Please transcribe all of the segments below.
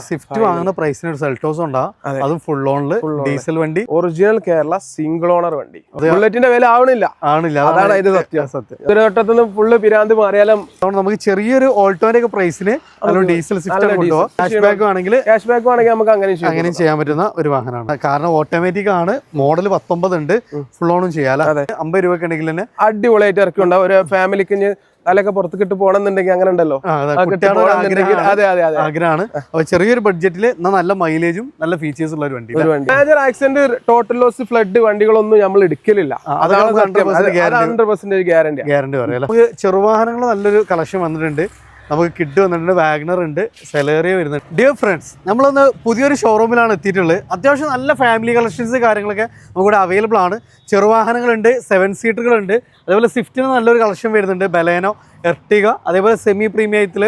Swift വാങ്ങുന്ന പ്രൈസിന് ഒരു സെൽറ്റോസ് ഉണ്ടാ, അതും ഫുൾ ഓണില് ഡീസൽ വണ്ടി, ഒറിജിനൽ കേരള സിംഗിൾ ഓണർ വണ്ടി. ബുള്ളറ്റിന്റെ വില ആവണില്ല, അതാണ് അതിന്റെ സത്യം. ഒരു വട്ടത്തിൽ ഫുള്ള് പിരാന്ത് മാറിയാലും നമുക്ക് ചെറിയൊരു ഓൾട്ടോന്റെ ഒക്കെ പ്രൈസിന് ഡീസൽ സ്വിഫ്റ്റ് ക്യാഷ് ബാക്ക് ആണെങ്കിൽ നമുക്ക് അങ്ങനെ ചെയ്യാൻ പറ്റുന്ന ഒരു വാഹനമാണ്. കാരണം ഓട്ടോമാറ്റിക് ആണ്, മോഡൽ 19 ഉണ്ട്, ഫുൾ ഓണും ചെയ്യാം. 50 രൂപ ഉണ്ടെങ്കിൽ തന്നെ അടിപൊളിയായിട്ട് ഇറക്കി ഉണ്ടാവും. ഒരു ഫാമിലിക്ക് തലൊക്കെ പുറത്തേക്കിട്ട് പോകണമെന്നുണ്ടെങ്കിൽ അങ്ങനെ ഉണ്ടല്ലോ, ആഗ്രഹമാണ്. അപ്പൊ ചെറിയൊരു ബഡ്ജറ്റിൽ നല്ല മൈലേജും നല്ല ഫീച്ചേഴ്സ് ഉള്ള ഒരു വണ്ടി. Major accident, total loss, flood വണ്ടികളൊന്നും നമ്മൾ എടുക്കലില്ല. അതാണ് 100% ഗ്യാരണ്ടി പറയാം. നമുക്ക് ചെറുവാഹനങ്ങൾ നല്ലൊരു കളക്ഷൻ വന്നിട്ടുണ്ട്. നമുക്ക് കിഡ് വന്നിട്ടുണ്ട്, വാഗ്നർ ഉണ്ട്, സെലേറിയോ വരുന്നുണ്ട്. ഡിയർ ഫ്രണ്ട്സ്, നമ്മളൊന്ന് പുതിയൊരു ഷോറൂമിലാണ് എത്തിയിട്ടുള്ളത്. അത്യാവശ്യം നല്ല ഫാമിലി കളക്ഷൻസ് കാര്യങ്ങളൊക്കെ നമുക്കിവിടെ അവൈലബിൾ ആണ്. ചെറുവാഹനങ്ങളുണ്ട്, 7 സീറ്ററുകളുണ്ട്, അതേപോലെ സ്വിഫ്റ്റിന് നല്ലൊരു കളക്ഷൻ വരുന്നുണ്ട്, ബലേനോ, എർട്ടിക, അതേപോലെ സെമി പ്രീമിയത്തിൽ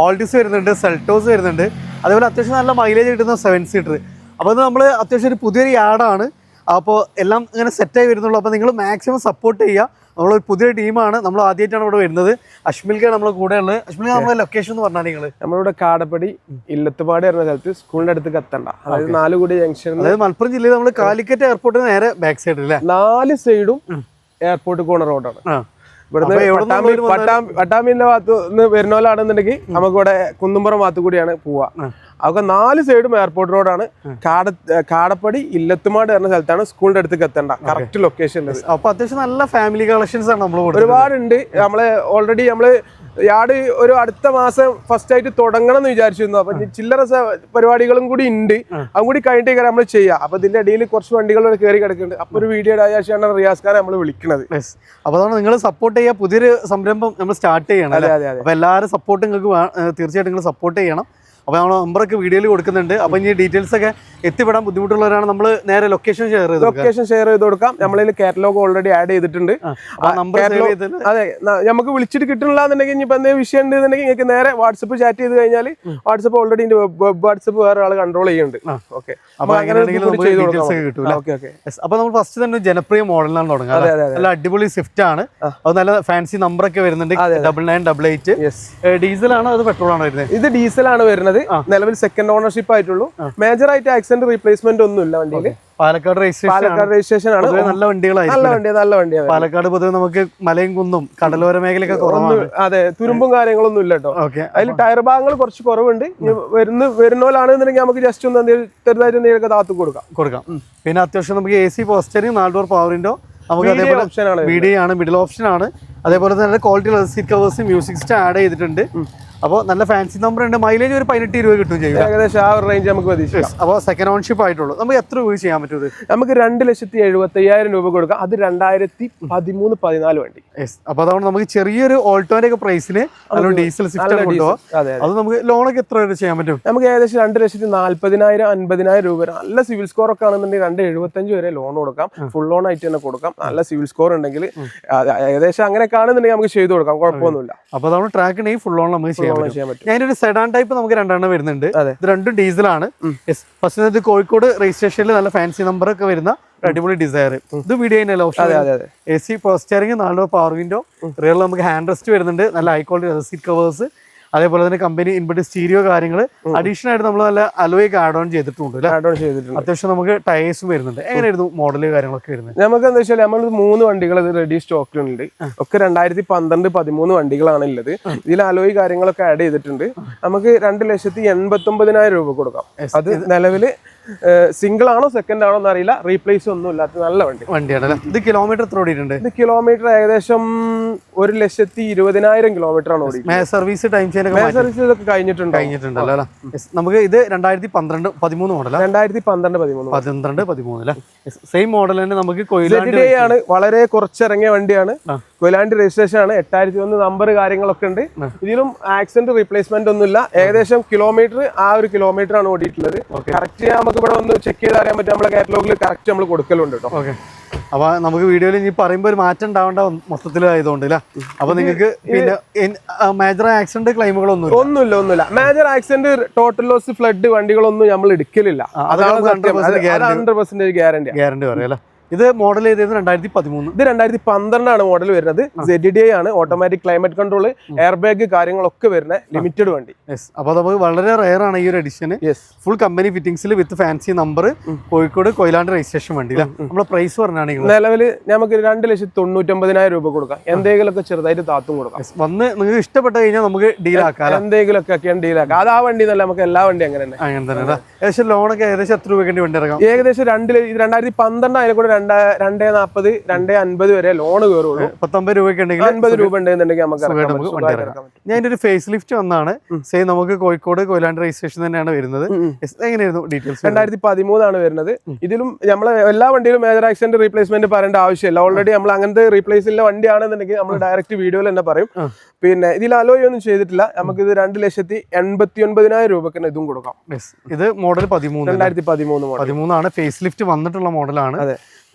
ഓൾട്ടിസ് വരുന്നുണ്ട്, സെൽറ്റോസ് വരുന്നുണ്ട്, അതേപോലെ അത്യാവശ്യം നല്ല മൈലേജ് കിട്ടുന്ന 7 സീറ്റർ. അപ്പോൾ നമ്മൾ അത്യാവശ്യം ഒരു പുതിയൊരു യാർഡാണ്. അപ്പോൾ എല്ലാം ഇങ്ങനെ സെറ്റായി വരുന്നുള്ളൂ. അപ്പോൾ നിങ്ങൾ മാക്സിമം സപ്പോർട്ട് ചെയ്യുക. നമ്മളൊരു പുതിയ ടീമാണ്, നമ്മൾ ആദ്യമായിട്ടാണ് ഇവിടെ വരുന്നത്. അശ്മിൽക്ക നമ്മളെ കൂടെ ഉള്ളത്. അശ്മിൽക്ക, നമ്മളെ ലൊക്കേഷൻ എന്ന് പറഞ്ഞാൽ നിങ്ങൾ നമ്മളിവിടെ കാടപ്പടി ഇല്ലത്തുപാടി എന്ന സ്ഥലത്ത് സ്കൂളിന്റെ അടുത്ത് എത്തണ്ട, അതായത് 4 കൂടി ജംഗ്ഷൻ, അതായത് മലപ്പുറം ജില്ലയിൽ നമ്മൾ കാലിക്കറ്റ് എയർപോർട്ടിന് നേരെ ബാക്ക് സൈഡിൽ അല്ലേ, 4 സൈഡും എയർപോർട്ട് കോണ റോഡാണ്. ഇവിടുന്ന് പട്ടാമ്പിന്റെ ഭാഗത്ത് നിന്ന് വരുന്നോലാണെന്നുണ്ടെങ്കിൽ നമുക്ക് ഇവിടെ കുന്നുംപുറം ഭാഗത്ത് കൂടിയാണ് പോവാ. അതൊക്കെ 4 സൈഡും എയർപോർട്ട് റോഡാണ്. കാടപ്പടി ഇല്ലത്തുമാട് എന്ന സ്ഥലത്താണ് സ്കൂളിന്റെ അടുത്തേക്ക് എത്തേണ്ട കറക്റ്റ് ലൊക്കേഷൻ. അപ്പൊ അത്യാവശ്യം നല്ല ഫാമിലി കളക്ഷൻസ് ആണ് നമ്മൾ ഒരുപാടുണ്ട്. നമ്മള് ഓൾറെഡി യാർഡ് ഒരു അടുത്ത മാസം ഫസ്റ്റ് ആയിട്ട് തുടങ്ങണം എന്ന് വിചാരിച്ചിരുന്നു. അപ്പൊ ചില്ലറ പരിപാടികളും കൂടി ഉണ്ട്, അതും കൂടി കഴിഞ്ഞിട്ട് നമ്മൾ ചെയ്യാം. അപ്പൊ ഇതിന്റെ ഇടയിൽ കുറച്ച് വണ്ടികൾ കയറി കിടക്കുന്നുണ്ട്. അപ്പൊ ഒരു വീഡിയോ ആയാലാണ് റിയാസ് ഖാനെ നമ്മൾ വിളിക്കുന്നത്. അപ്പൊ അതാണ് നിങ്ങൾ സപ്പോർട്ട് ചെയ്യുക. പുതിയൊരു സംരംഭം നമ്മൾ സ്റ്റാർട്ട് ചെയ്യണം. അപ്പൊ എല്ലാവരും സപ്പോർട്ട് നിങ്ങൾക്ക് തീർച്ചയായിട്ടും നിങ്ങൾ സപ്പോർട്ട് ചെയ്യണം. അപ്പോൾ നമ്മൾ നമ്പറൊക്കെ വീഡിയോയിൽ കൊടുക്കുന്നുണ്ട്. അപ്പോൾ ഇനി ഡീറ്റെയിൽസ് ഒക്കെ എത്തിപ്പെടാൻ ബുദ്ധിമുട്ടുള്ളവരാണ് നമ്മൾ നേരെ ലൊക്കേഷൻ ഷെയർ ചെയ്ത് കൊടുക്കാം. നമ്മളിൽ കാറ്റലോഗ് ഓൾറെഡി ആഡ് ചെയ്തിട്ടുണ്ട്. അതെ, നമുക്ക് വിളിച്ചിട്ട് കിട്ടണില്ലാന്നുണ്ടെങ്കിൽ ഇനിയിപ്പോൾ എന്തെങ്കിലും വിഷയം ഉണ്ടെന്നുണ്ടെങ്കിൽ നിങ്ങൾക്ക് നേരെ വാട്സപ്പ് ചാറ്റ് ചെയ്ത് കഴിഞ്ഞാൽ വാട്സപ്പ് ഓൾറെഡി വാട്സപ്പ് വേറെ ആൾ കൺട്രോൾ ചെയ്യുന്നുണ്ട്. ഓക്കെ, അപ്പോൾ നമ്മൾ ഫസ്റ്റ് തന്നെ ജനപ്രിയ മോഡലിനാണ് തുടങ്ങുക. നല്ല അടിപൊളി സ്വിഫ്റ്റ് ആണ്, അത് നല്ല ഫാൻസി നമ്പറൊക്കെ വരുന്നുണ്ട്. 9988 ഡീസലാണ്, അത് പെട്രോൾ ആണ് വരുന്നത്. ഇത് ഡീസലാണ് വരുന്നത്. നിലവിൽ സെക്കൻഡ് ഓണർഷിപ്പ് ആയിട്ടുള്ളൂ. മേജർ ആയിട്ട് ആക്സിഡന്റ് റീപ്ലേസ്മെന്റ് ഒന്നും ഇല്ല വണ്ടിയിൽ. പാലക്കാട് രജിസ്ട്രേഷൻ ആണ്. നല്ല വണ്ടിയാണ്. പാലക്കാട് പൊതുവെ നമുക്ക് മലയും കുന്നും കടലോര മേഖലയൊക്കെ കുറവാണ്. അതെ, തുരുമ്പും കാര്യങ്ങളൊന്നും ഇല്ല കേട്ടോ. അതിൽ ടയർ ഭാഗങ്ങൾ കുറച്ച് കുറവുണ്ട്. വരുന്നോലാണെന്നുണ്ടെങ്കിൽ നമുക്ക് ജസ്റ്റ് ഒന്ന് ചെറുതായിട്ട് എന്തെങ്കിലുമൊക്കെ താത്തു കൊടുക്കാം. പിന്നെ അത്യാവശ്യം നമുക്ക് AC പോസ്റ്ററിംഗ്, 4 ഡോർ പവർ വിൻഡോ, നമുക്ക് അതേപോലെ വീഡിയോ ആണ്, മിഡിൽ ഓപ്ഷൻ ആണ്. അതേപോലെ തന്നെ quality seat covers, music system add ചെയ്തിട്ടുണ്ട്. അപ്പോൾ നല്ല ഫാൻസി നമ്പർ ഉണ്ട്. മൈലേജ് ഒരു 18-20 കിട്ടും ചെയ്യും. ഏകദേശം ആ റേഞ്ച് നമുക്ക് പ്രതീക്ഷിക്കാം. അപ്പോൾ സെക്കൻഡ് ഓൺഷിപ്പ് ആയിട്ടുള്ളൂ. നമുക്ക് എത്ര രൂപ ചെയ്യാൻ പറ്റും? നമുക്ക് 2,75,000 രൂപ കൊടുക്കാം. അത് 2013-14 വണ്ടി. അപ്പോൾ അതുകൊണ്ട് നമുക്ക് ചെറിയൊരു ഓൾട്ടോന്റെ ഒക്കെ പ്രൈസിന് ഡീസൽ സിസ്റ്റം കൊണ്ടുപോകാം. അത് നമുക്ക് ലോണൊക്കെ എത്ര വരെ ചെയ്യാൻ പറ്റും? നമുക്ക് ഏകദേശം 2,40,000-50,000 രൂപ. നല്ല സിവിൽ സ്കോർ ഒക്കെ ആണെന്നുണ്ടെങ്കിൽ 2,75 വരെ ലോൺ കൊടുക്കാം. ഫുൾ ലോൺ ആയിട്ട് തന്നെ കൊടുക്കാം. നല്ല സിവിൽ സ്കോർ ഉണ്ടെങ്കിൽ ഏകദേശം അങ്ങനെ കാണുന്നുണ്ടെങ്കിൽ നമുക്ക് ചെയ്ത് കൊടുക്കാം, കുഴപ്പമൊന്നുമില്ല. അപ്പോൾ നമ്മൾ ട്രാക്ക് ഉണ്ടെങ്കിൽ ഫുൾ ലോൺ നമുക്ക് ചെയ്യാം. ഞാനൊരു സെഡാൻ ടൈപ്പ് നമുക്ക് 2 വരുന്നുണ്ട്. ഇത് രണ്ടും ഡീസലാണ്. ഫസ്റ്റ് കോഴിക്കോട് രജിസ്ട്രേഷനിൽ നല്ല ഫാൻസി നമ്പർ ഒക്കെ വരുന്ന അടിപൊളി ഡിസയർ. ഇത് video option. AC പോസ്റ്ററിംഗ്, 4 door power window, rear നമുക്ക് ഹാൻഡ് റെസ്റ്റ് വരുന്നുണ്ട്. നല്ല ഹൈ ക്വാളിറ്റി സീറ്റ് കവേഴ്സ്, അതേപോലെ തന്നെ കമ്പനി ഇൻബിൽറ്റ് സ്റ്റീരിയോ കാര്യങ്ങൾ അഡീഷണൽ ആയിട്ട് നമ്മൾ നല്ല അലോയ്ക്ക് ആഡ് ഓൺ ചെയ്തിട്ടുണ്ട്. അത്യാവശ്യം നമുക്ക് ടയേഴ്സും വരുന്നുണ്ട്. എങ്ങനെയായിരുന്നു മോഡല് കാര്യങ്ങളൊക്കെ വരുന്നത്? നമുക്ക് എന്താ വെച്ചാൽ നമ്മൾ 3 വണ്ടികൾ റെഡി സ്റ്റോക്കിലുണ്ട്. ഒക്കെ 2012-13 വണ്ടികളാണ് ഉള്ളത്. ഇതിൽ അലോയ് കാര്യങ്ങളൊക്കെ ആഡ് ചെയ്തിട്ടുണ്ട്. നമുക്ക് 2,89,000 രൂപ കൊടുക്കാം. അത് നിലവിൽ സിംഗിൾ ആണോ സെക്കൻഡ് ആണോ എന്നറിയില്ല. റീപ്ലേസ് ഒന്നും ഇല്ലാത്ത നല്ല വണ്ടിയാണ്. ഇത് കിലോമീറ്റർ എത്ര ഓടിയിട്ടുണ്ട്? ഇത് കിലോമീറ്റർ ഏകദേശം 1,20,000 കിലോമീറ്റർ ആണ് ഓടി. സർവീസ് ടൈം സർവീസ് ഒക്കെ കഴിഞ്ഞിട്ടുണ്ടല്ലോ. നമുക്ക് ഇത് 2012-13 മോഡൽ. 2012-13 സെയിം മോഡൽ തന്നെ. നമുക്ക് ആണ്, വളരെ കുറച്ചിറങ്ങിയ വണ്ടിയാണ്. കൊയിലാണ്ടി രജിസ്ട്രേഷൻ ആണ്. 8001 നമ്പർ കാര്യങ്ങളൊക്കെ ഉണ്ട്. ഇതിലും ആക്സിഡന്റ് റീപ്ലേസ്മെന്റ് ഒന്നുമില്ല. ഏകദേശം കിലോമീറ്റർ ആ ഒരു കിലോമീറ്റർ ആണ് ഓടിയിട്ടുള്ളത്. കറക്റ്റ് നമുക്ക് ഇവിടെ ഒന്ന് ചെക്ക് ചെയ്ത് അറിയാൻ പറ്റും. നമ്മളെ കാറ്റലോഗിൽ കറക്റ്റ് നമ്മൾ കൊടുക്കലുണ്ട് കേട്ടോ. അപ്പൊ നമുക്ക് വീഡിയോയിൽ ഇനി പറയുമ്പോൾ ഒരു മാറ്റം ഉണ്ടാവേണ്ട മൊത്തത്തിലായതുകൊണ്ട് അല്ലേ. അപ്പൊ നിങ്ങൾക്ക് പിന്നെ മേജർ ആക്സിഡന്റ് ക്ലെയിമുകളൊന്നുമില്ല. Major accident, total loss, flood വണ്ടികളൊന്നും നമ്മൾ എടുക്കലില്ല. അതാണ് 100% ഗ്യാരണ്ടി പറയാം. ഇത് മോഡൽ ചെയ്തത് 2013. ഇത് 2012 മോഡൽ വരുന്നത്. ZDI ആണ്, automatic climate control, air bag കാര്യങ്ങളൊക്കെ വരുന്ന ലിമിറ്റഡ് വണ്ടി. അപ്പോൾ നമുക്ക് വളരെ റെയർ ആണ് ഈ ഒരു എഡിഷൻ. ഫുൾ കമ്പനി ഫിറ്റിംഗ്സിൽ വിത്ത് ഫാൻസി നമ്പർ, കോഴിക്കോട് കൊയിലാണ്ട് രജിസ്ട്രേഷൻ വണ്ടി. നമ്മളെ പ്രൈസ് പറഞ്ഞാണെങ്കിൽ നിലവിൽ നമുക്ക് 2,99,000 രൂപ കൊടുക്കാം. എന്തെങ്കിലുമൊക്കെ ചെറുതായിട്ട് താത്തും കൊടുക്കാം. വന്ന് നിങ്ങൾക്ക് ഇഷ്ടപ്പെട്ട് കഴിഞ്ഞാൽ നമുക്ക് ഡീലാക്കാം. എന്തെങ്കിലുമൊക്കെ ഡീലാക്കാം. അത് ആ വണ്ടി എന്നല്ല, നമുക്ക് എല്ലാ വണ്ടി അങ്ങനെ തന്നെ. ഏകദേശം ലോണൊക്കെ ഏകദേശം എത്ര രൂപ വണ്ടി ഇറങ്ങാം? ഏകദേശം 2012 അതിനെ കൂടെ 2,40, 2,50 വരെ ലോൺ കയറുള്ളൂ. 19 രൂപയ്ക്ക് ഉണ്ടെങ്കിൽ 50 രൂപ ഉണ്ടെന്നുണ്ടെങ്കിൽ നമുക്ക് ഞാൻ ഒരു ഫേസ് ലിഫ്റ്റ് വന്നാണ്. സെയിം നമുക്ക് കോഴിക്കോട് കൊയിലാണ്ട് രജിസ്ട്രേഷൻ തന്നെയാണ് വരുന്നത്. എങ്ങനെയായിരുന്നു ഡീറ്റെയിൽസ്? 2013 വരുന്നത്. ഇതിലും നമ്മളെ എല്ലാ വണ്ടിയിലും മേജർ ആക്സിഡന്റ് റീപ്ലേസ്മെന്റ് പറയേണ്ട ആവശ്യമില്ല. ഓൾറെഡി നമ്മൾ അങ്ങനത്തെ റീപ്ലേസ് ഉള്ള വണ്ടിയാണെന്നുണ്ടെങ്കിൽ നമ്മൾ ഡയറക്റ്റ് വീഡിയോയിൽ തന്നെ പറയും. പിന്നെ ഇതിൽ അലോയ് ഒന്നും ചെയ്തിട്ടില്ല. നമുക്ക് ഇത് 2,89,000 രൂപക്ക് ഇതും കൊടുക്കാം. ഇത് മോഡൽ 2013 ആണ്. ഫേസ് ലിഫ്റ്റ് വന്നിട്ടുള്ള മോഡലാണ്.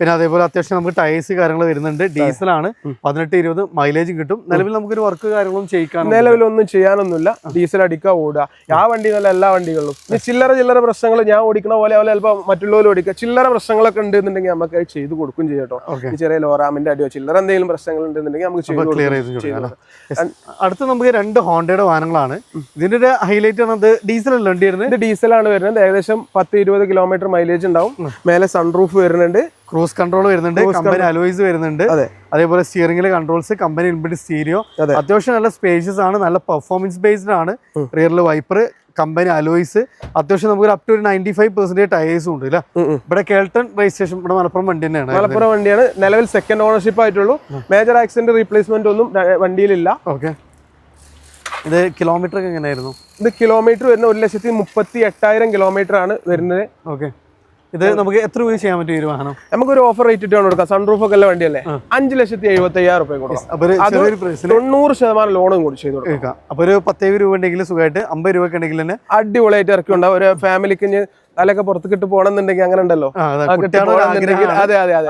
പിന്നെ അതേപോലെ അത്യാവശ്യം നമുക്ക് ടയേഴ്സ് കാര്യങ്ങൾ വരുന്നുണ്ട്. ഡീസലാണ്, 18-20 മൈലേജ് കിട്ടും. നിലവിൽ നമുക്കൊരു വർക്ക് കാര്യങ്ങളും ചെയ്യിക്കാൻ നിലവിലൊന്നും ചെയ്യാനൊന്നുമില്ല. ഡീസൽ അടിക്കുക, ഓടുക. ആ വണ്ടി നല്ല എല്ലാ വണ്ടികളിലും ചില്ലറ പ്രശ്നങ്ങൾ ഞാൻ ഓടിക്കുന്ന പോലെ ചിലപ്പോൾ മറ്റുള്ളവർ ഓടിക്കുക. ചില്ലറ പ്രശ്നങ്ങളൊക്കെ ഉണ്ടെന്നുണ്ടെങ്കിൽ നമുക്ക് ചെയ്ത് കൊടുക്കും ചെയ്യട്ടോ. ചെറിയ ലോറാമിന്റെ അടിയോ ചില്ലറ എന്തെങ്കിലും പ്രശ്നങ്ങൾ ഉണ്ടെന്നുണ്ടെങ്കിൽ നമുക്ക് ക്ലിയർ ചെയ്ത്. അടുത്ത് നമുക്ക് 2 ഹോണ്ടയുടെ വാഹനങ്ങളാണ്. ഇതിന്റെ ഒരു ഹൈലൈറ്റ് ആണ് ഡീസൽ അല്ല വണ്ടി വരുന്നത്. ഇത് ഡീസലാണ് വരുന്നത്. ഏകദേശം 10-20 കിലോമീറ്റർ മൈലേജ് ഉണ്ടാവും. മേലെ സൺറൂഫ് വരുന്നുണ്ട്, ക്രൂസ് കൺട്രോൾ വരുന്നുണ്ട്, കമ്പനി അലോയ്സ് വരുന്നുണ്ട്. അതേപോലെ സ്റ്റിയറിംഗിലെ കൺട്രോൾസ്, കമ്പനി ഇൻബിൽറ്റ് സ്റ്റീരിയോ. അത്യാവശ്യം നല്ല സ്പേഷ്യസ് ആണ്, നല്ല പെർഫോമൻസ് ബേസ്ഡ് ആണ്. റിയറിൽ വൈപ്പർ, കമ്പനി അലോയ്സ്. അത്യാവശ്യം നമുക്ക് അപ് ടു 95% ടയേഴ്സും ഉണ്ട് അല്ലേ. ഇവിടെ കേൾട്ടൺ രജിസ്ട്രേഷൻ, ഇവിടെ മലപ്പുറം വണ്ടി തന്നെയാണ്. മലപ്പുറം വണ്ടിയാണ്. നിലവിൽ സെക്കൻഡ് ഓണർഷിപ്പ് ആയിട്ടുള്ളൂ. മേജർ ആക്സിഡന്റ് റീപ്ലേസ്മെന്റ് ഒന്നും വണ്ടിയിലില്ല. ഓക്കെ. ഇത് കിലോമീറ്റർ ഒക്കെ എങ്ങനെയായിരുന്നു? ഇത് കിലോമീറ്റർ വരുന്നത് 1,38,000 കിലോമീറ്റർ ആണ് വരുന്നത്. ഓക്കെ. ഇത് നമുക്ക് എത്ര രൂപ ചെയ്യാൻ പറ്റും ഈ ഒരു വാഹനം? നമുക്കൊരു ഓഫർ റേറ്റ് ഇട്ടാണ് കൊടുക്കാം. സൺറൂഫ് ഒക്കെ ഉള്ള വണ്ടിയല്ലേ. 5,75,000 രൂപ കൊടുക്കാം. 90% ലോണും കൂടി ചെയ്ത് കൊടുക്കാം. അപ്പൊ ഒരു 10 രൂപ ഉണ്ടെങ്കിൽ സുഖമായിട്ട് 50 രൂപ ഉണ്ടെങ്കിൽ തന്നെ അടിപൊളിയായിട്ട് ഇറക്കി ഉണ്ടാവും. ഒരു ഫാമിലിക്ക് തലയൊക്കെ പുറത്തേക്കിട്ട് പോകണമെന്നുണ്ടെങ്കിൽ അങ്ങനെ ഉണ്ടല്ലോ.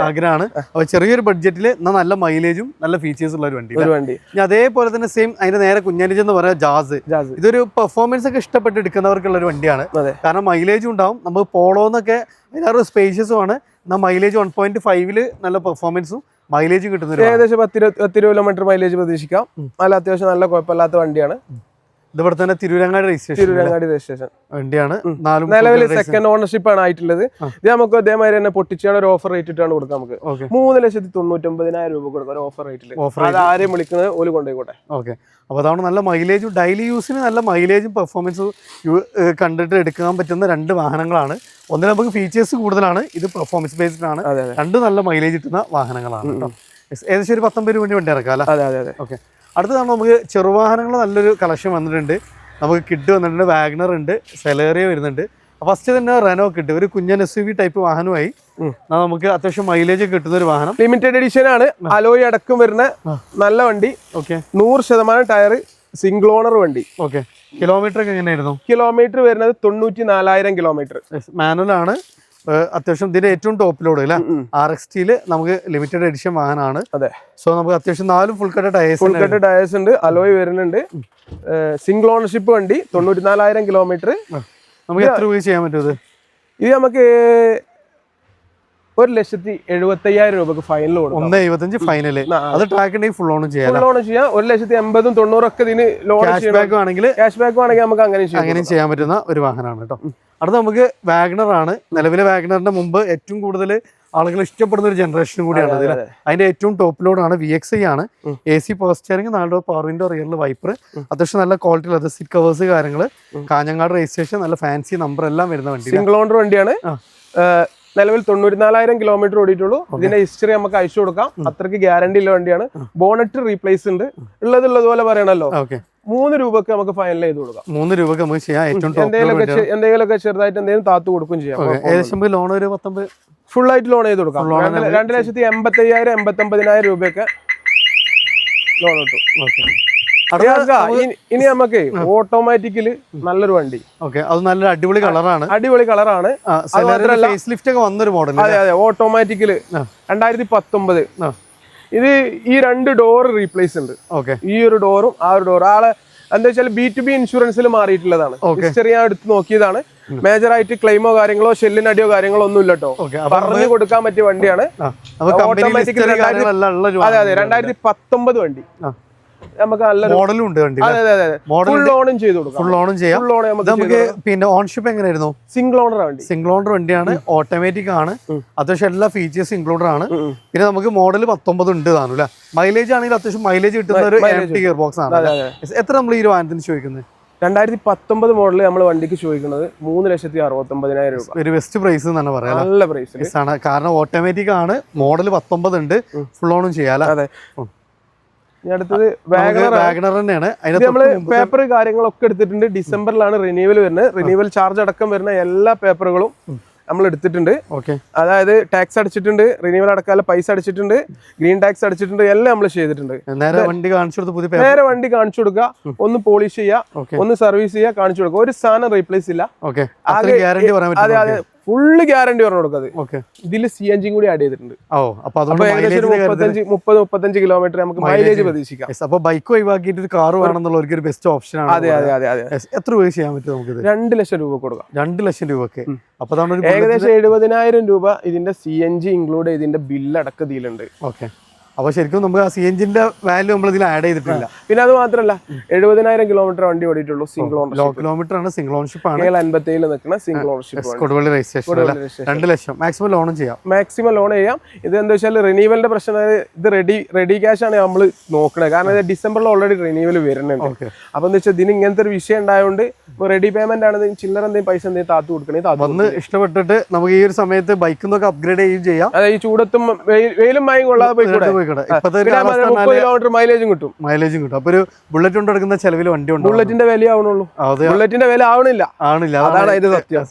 ആഗ്രഹമാണ്. അപ്പൊ ചെറിയൊരു ബഡ്ജറ്റിൽ നല്ല മൈലേജും നല്ല ഫീച്ചേഴ്സ് ഉള്ള ഒരു വണ്ടി. അതേപോലെ തന്നെ സെയിം അതിന്റെ നേരെ കുഞ്ഞാനിജ് എന്ന് പറയാം ജാസ്. ഇതൊരു പെർഫോമൻസ് ഒക്കെ ഇഷ്ടപ്പെട്ട് എടുക്കുന്നവർക്കുള്ള ഒരു വണ്ടിയാണ്. കാരണം മൈലേജും ഉണ്ടാവും. നമുക്ക് പോളോന്നൊക്കെ അതിനൊരു സ്പേഷ്യസും ആണ്. മൈലേജ് 1.5 നല്ല പെർഫോമൻസും മൈലേജും കിട്ടുന്ന ഏകദേശം 10-20 കിലോമീറ്റർ മൈലേജ് പ്രതീക്ഷിക്കാം. നല്ല അത്യാവശ്യം നല്ല കുഴപ്പമില്ലാത്ത വണ്ടിയാണ്. ഇതിവിടെ തന്നെ തിരൂരങ്ങാടി രജിസ്ട്രേഷൻ വണ്ടിയാണ്. നിലവിൽ സെക്കൻഡ് ഓണർഷിപ്പ് ആണ് ആയിട്ടുള്ളത്. ഇത് നമുക്ക് അതേമാതിരി തന്നെ പൊട്ടിച്ചാണ് ഒരു ഓഫർ റേറ്റ് ഇട്ടാണ് കൊടുക്കാം. നമുക്ക് 3,99,000 രൂപ കൊടുക്കാം ഒരു ഓഫർ റേറ്റിൽ. അത് ആരെയും വിളിക്കുന്നത് ഓല് കൊണ്ടുപോയിക്കോട്ടെ. ഓക്കെ. അപ്പോൾ അതാണ് നല്ല മൈലേജും ഡെയിലി യൂസിന് നല്ല മൈലേജും പെർഫോമൻസും കണ്ടിട്ട് എടുക്കാൻ പറ്റുന്ന 2 വാഹനങ്ങളാണ്. ഒന്നിൽ നമുക്ക് ഫീച്ചേഴ്സ് കൂടുതലാണ്, ഇത് പെർഫോമൻസ് ബേസ്ഡ് ആണ്. 2 നല്ല മൈലേജ് കിട്ടുന്ന വാഹനങ്ങളാണ് കേട്ടോ. ഏകദേശം ഒരു 19 രൂപ വണ്ടി ഇറക്കാം അല്ലേ? ഓക്കെ. അടുത്തതാണ് നമുക്ക് ചെറുവാഹനങ്ങൾ നല്ലൊരു കളക്ഷൻ വന്നിട്ടുണ്ട്. നമുക്ക് കിഡ് വന്നിട്ടുണ്ട്, വാഗ്നർ ഉണ്ട്, സെലേറിയ വരുന്നുണ്ട്. ഫസ്റ്റ് തന്നെ റെനോ കിഡ്, ഒരു കുഞ്ഞൻ SUV ടൈപ്പ് വാഹനമായി നമുക്ക് അത്യാവശ്യം മൈലേജ് കിട്ടുന്ന ഒരു വാഹനം. ലിമിറ്റഡ് എഡിഷൻ ആണ്, അലോയ് അടക്കം വരുന്ന നല്ല വണ്ടി. ഓക്കെ. 100% ടയർ, സിംഗിൾ ഓണർ വണ്ടി. ഓക്കെ. കിലോമീറ്റർ ഒക്കെ എങ്ങനെയായിരുന്നു? കിലോമീറ്റർ വരുന്നത് 94,000 കിലോമീറ്റർ. മാനുവൽ ആണ്. അത്യാവശ്യം ഇതിന്റെ ഏറ്റവും ടോപ്പ് ലോഡ് അല്ലേ, RXT നമുക്ക് ലിമിറ്റഡ് എഡിഷൻ വാഹനമാണ്. അതെ. സോ നമുക്ക് അത്യാവശ്യം 4 ഫുൾ കട്ട് ടയേഴ്സ് ഉണ്ട്, അലോയ് വരുന്നുണ്ട്. സിംഗിൾ ഓണർഷിപ്പ് വണ്ടി, 94,000 കിലോമീറ്റർ. നമുക്ക് എത്ര രൂപ ചെയ്യാൻ പറ്റും? ഇത് നമുക്ക് 1,75,000 രൂപക്ക് ഫൈനൽ കൊടുക്കും. 1,75 ഫൈനല്. അത് ട്രാക്ക് ഉണ്ടെങ്കിൽ ഫുൾ ഓൺ ചെയ്യാം. 1,80,000, 90,000 ഒക്കെ ഇതിന് ലോൺ ക്യാഷ് ബാക്ക് ആണെങ്കിൽ നമുക്ക് അങ്ങനെ ചെയ്യാൻ പറ്റുന്ന ഒരു വാഹനമാണ് കേട്ടോ. അടുത്ത നമുക്ക് വാഗ്നർ ആണ്. നിലവിലെ വാഗ്നറിന്റെ മുമ്പ് ഏറ്റവും കൂടുതൽ ആളുകൾ ഇഷ്ടപ്പെടുന്ന ഒരു ജനറേഷൻ കൂടിയാണ്. അതിന്റെ ഏറ്റവും ടോപ്പ് ലോഡാണ് VXi ആണ്. AC power steering, 4 door power window, റിയറിൽ വൈപ്പർ, അത്യാവശ്യം നല്ല ക്വാളിറ്റി ലെതർ സീറ്റ് കവേഴ്സ് കാര്യങ്ങൾ, കാഞ്ഞങ്ങാട് രജിസ്ട്രേഷൻ, നല്ല ഫാൻസി നമ്പർ എല്ലാം വരുന്ന വണ്ടി. സിംഗിൾ ഓണർ വണ്ടിയാണ്. നിലവിൽ 94,000 കിലോമീറ്റർ ഓടിയിട്ടുള്ളൂ. ഇതിന്റെ ഹിസ്റ്ററി നമുക്ക് അയച്ചു കൊടുക്കാം. അത്രയ്ക്ക് ഗ്യാരണ്ടി ഉള്ള വണ്ടിയാണ്. ബോണറ്റ് റീപ്ലേസ് ഉണ്ട്. ഉള്ളതുപോലെ പറയണല്ലോ. 3 രൂപക്ക് നമുക്ക് ഫൈനൽ ചെയ്ത് കൊടുക്കാം. 3 രൂപക്ക് നമുക്ക് ചെയ്യാം. എന്തെങ്കിലുമൊക്കെ ചെറുതായിട്ട് എന്തെങ്കിലും താത്തു കൊടുക്കും ചെയ്യാം. ഏകദേശം ലോൺ ഒരു 19 ഫുൾ ആയിട്ട് ലോൺ ചെയ്ത് കൊടുക്കാം. 2,80,000 89,000 രൂപയൊക്കെ ലോൺ കിട്ടും. ഇനി നമുക്ക് ഓട്ടോമാറ്റിക്കലി നല്ലൊരു വണ്ടി. ഓക്കെ. അത് നല്ല അടിപൊളി കളറാണ്. അതെ. ഓട്ടോമാറ്റിക്കല് 2019. ഇത് ഈ 2 ഡോർ റീപ്ലേസ് ഉണ്ട്. ഓക്കെ. ഈ ഒരു ഡോറും ആ ഒരു ഡോറും ആളെ എന്താ വെച്ചാൽ B2B ഇൻഷുറൻസിൽ മാറിയിട്ടുള്ളതാണ്. ഹിസ്റ്ററി ഞാൻ എടുത്ത് നോക്കിയതാണ്. മേജർ ആയിട്ട് ക്ലെയിമോ കാര്യങ്ങളോ ഷെല്ലിനടിയോ കാര്യങ്ങളോ ഒന്നും ഇല്ല കേട്ടോ. പറഞ്ഞു കൊടുക്കാൻ പറ്റിയ വണ്ടിയാണ്. ഓട്ടോമാറ്റിക് അതെ അതെ 2019 വണ്ടി. നമുക്ക് നല്ല മോഡലും ഉണ്ട് വണ്ടി. അതെ അതെ അതെ ഫുൾ ഓണും ചെയ്ത് കൊടുക്കാം. ഫുൾ ഓണും ചെയ്യാം. നമുക്ക് പിന്നെ ഓൺഷിപ്പ് എങ്ങനെയായിരുന്നു? സിംഗിൾ ഓണർ വണ്ടി. സിംഗിൾ ഓണർ വണ്ടിയാണ്, ഓട്ടോമാറ്റിക് ആണ്, അത്യാവശ്യം എല്ലാ ഫീച്ചേഴ്സ് ഇൻക്ലൂഡഡ് ആണ്. പിന്നെ നമുക്ക് മോഡൽ 19 ഉണ്ട് താനും അല്ലെ. മൈലേജ് ആണെങ്കിൽ അത്യാവശ്യം മൈലേജ് കിട്ടുന്ന ഒരു ഗിയർ ബോക്സ് ആണ്. എത്ര നമ്മൾ ഈ ഒരു വാഹനത്തിന് ചോദിക്കുന്നത്? 2019 മോഡൽ നമ്മൾ വണ്ടിക്ക് ചോദിക്കുന്നത് 3,69,000 രൂപ. ഒരു ബെസ്റ്റ് പ്രൈസ് തന്നെ പറയാം. നല്ല പ്രൈസ് ആണ്, കാരണം ഓട്ടോമാറ്റിക് ആണ്, മോഡൽ 19 ഉണ്ട്, ഫുൾ ഓണും ചെയ്യാം. അതെ. അടുത്തത് വാഗണർ തന്നെയാണ്. നമ്മള് പേപ്പർ കാര്യങ്ങളൊക്കെ എടുത്തിട്ടുണ്ട്. ഡിസംബറിലാണ് റിന്യൂവൽ വരുന്നത്. റിന്യൂവൽ ചാർജ് അടക്കം വരുന്ന എല്ലാ പേപ്പറുകളും നമ്മൾ എടുത്തിട്ടുണ്ട്. അതായത് ടാക്സ് അടിച്ചിട്ടുണ്ട്, റിന്യൂവൽ അടക്കാനുള്ള പൈസ അടിച്ചിട്ടുണ്ട്, ഗ്രീൻ ടാക്സ് അടിച്ചിട്ടുണ്ട്, എല്ലാം നമ്മൾ ചെയ്തിട്ടുണ്ട്. നേരെ വണ്ടി കാണിച്ചു നേരെ വണ്ടി കാണിച്ചു കൊടുക്കുക, ഒന്ന് പോളിഷ് ചെയ്യുക, ഒന്ന് സർവീസ് ചെയ്യുക, കാണിച്ചു കൊടുക്കുക. ഒരു സാധനം റീപ്ലേസ് ഇല്ല. അതെ അതെ ഫുള്ള് ഗ്യാരണ്ടി പറഞ്ഞു കൊടുക്കുന്നത്. ഇതിൽ CNG കൂടി ആഡ് ചെയ്തിട്ടുണ്ട്. ഏകദേശം 30-35 കിലോമീറ്റർ നമുക്ക് മൈലേജ് പ്രതീക്ഷിക്കാം. അപ്പൊ ബൈക്ക് ഒഴിവാക്കിയിട്ട് ഒരു കാർ വേണമെന്നുള്ള ഒരു ബെസ്റ്റ് ഓപ്ഷൻ ആണ്. അതെ അതെ അതെ അതെ. എത്ര രൂപ ചെയ്യാൻ പറ്റും നമുക്ക്? 2 ലക്ഷം രൂപ കൊടുക്കാം. 2 ലക്ഷം രൂപക്ക്. അപ്പൊ ഏകദേശം 70,000 രൂപ ഇതിന്റെ CNG ഇൻക്ലൂഡ് ചെയ്തിന്റെ ബില്ല് അടക്കം ഇതിലുണ്ട്. ഓക്കെ. അപ്പൊ ശരിക്കും നമുക്ക് ആ CNGന്റെ വാല്യൂ നമ്മൾ ഇതിൽ ആഡ് ചെയ്തിട്ടില്ല. പിന്നെ അത് മാത്രമല്ല 70,000 കിലോമീറ്റർ വണ്ടി ഓടിയിട്ടുള്ളൂ. സിംഗിൾ ഓണർ, ലോ കിലോമീറ്റർ ആണ്, സിംഗിൾ ഓൺഷിപ്പ് ആണ്. 57 നിൽക്കുന്ന സിംഗിൾ ഓണർഷിപ്പ്. കൊടുവള്ളി രജിസ്ട്രേഷൻ 2 ലക്ഷം മാക്സിമം ലോണും ചെയ്യാം. മാക്സിമം ലോൺ ചെയ്യാം. ഇത് എന്താ വെച്ചാൽ റിന്യൂവലിന്റെ പ്രശ്നം, ഇത് റെഡി ക്യാഷ് ആണ് നമ്മൾ നോക്കുന്നത്. കാരണം ഇത് ഡിസംബറിൽ ഓൾറെഡി റിന്യൂവൽ വരുന്നുണ്ട്. അപ്പൊ എന്താ വെച്ചാൽ ഇതിന് ഇങ്ങനത്തെ ഒരു വിഷയം ഉണ്ടായതുകൊണ്ട് റെഡി പേയ്മെന്റ് ആണ്. ചില്ലറ എന്തെങ്കിലും പൈസ എന്തെങ്കിലും താത്തു കൊടുക്കണേ വന്ന് ഇഷ്ടപ്പെട്ടിട്ട് നമുക്ക് ഈ ഒരു സമയത്ത് ബൈക്കിന്നൊക്കെ അപ്ഗ്രേഡ് ചെയ്യുകയും ചെയ്യാം. അതെ, ഈ ചൂടത്തും വെയിലും മയം കൊള്ളാതെ പോയിക്കൂടെ. മൈലേജും കിട്ടും. അപ്പൊ ഒരു ബുള്ളറ്റ് കൊണ്ട് എടുക്കുന്ന ചെലവിൽ വണ്ടി ഉണ്ട്. ബുള്ളറ്റിന്റെ വില ആവണുള്ളൂ. ബുള്ളറ്റിന്റെ വില ആവണില്ല. അതാണ് അതിന്റെ സത്യം.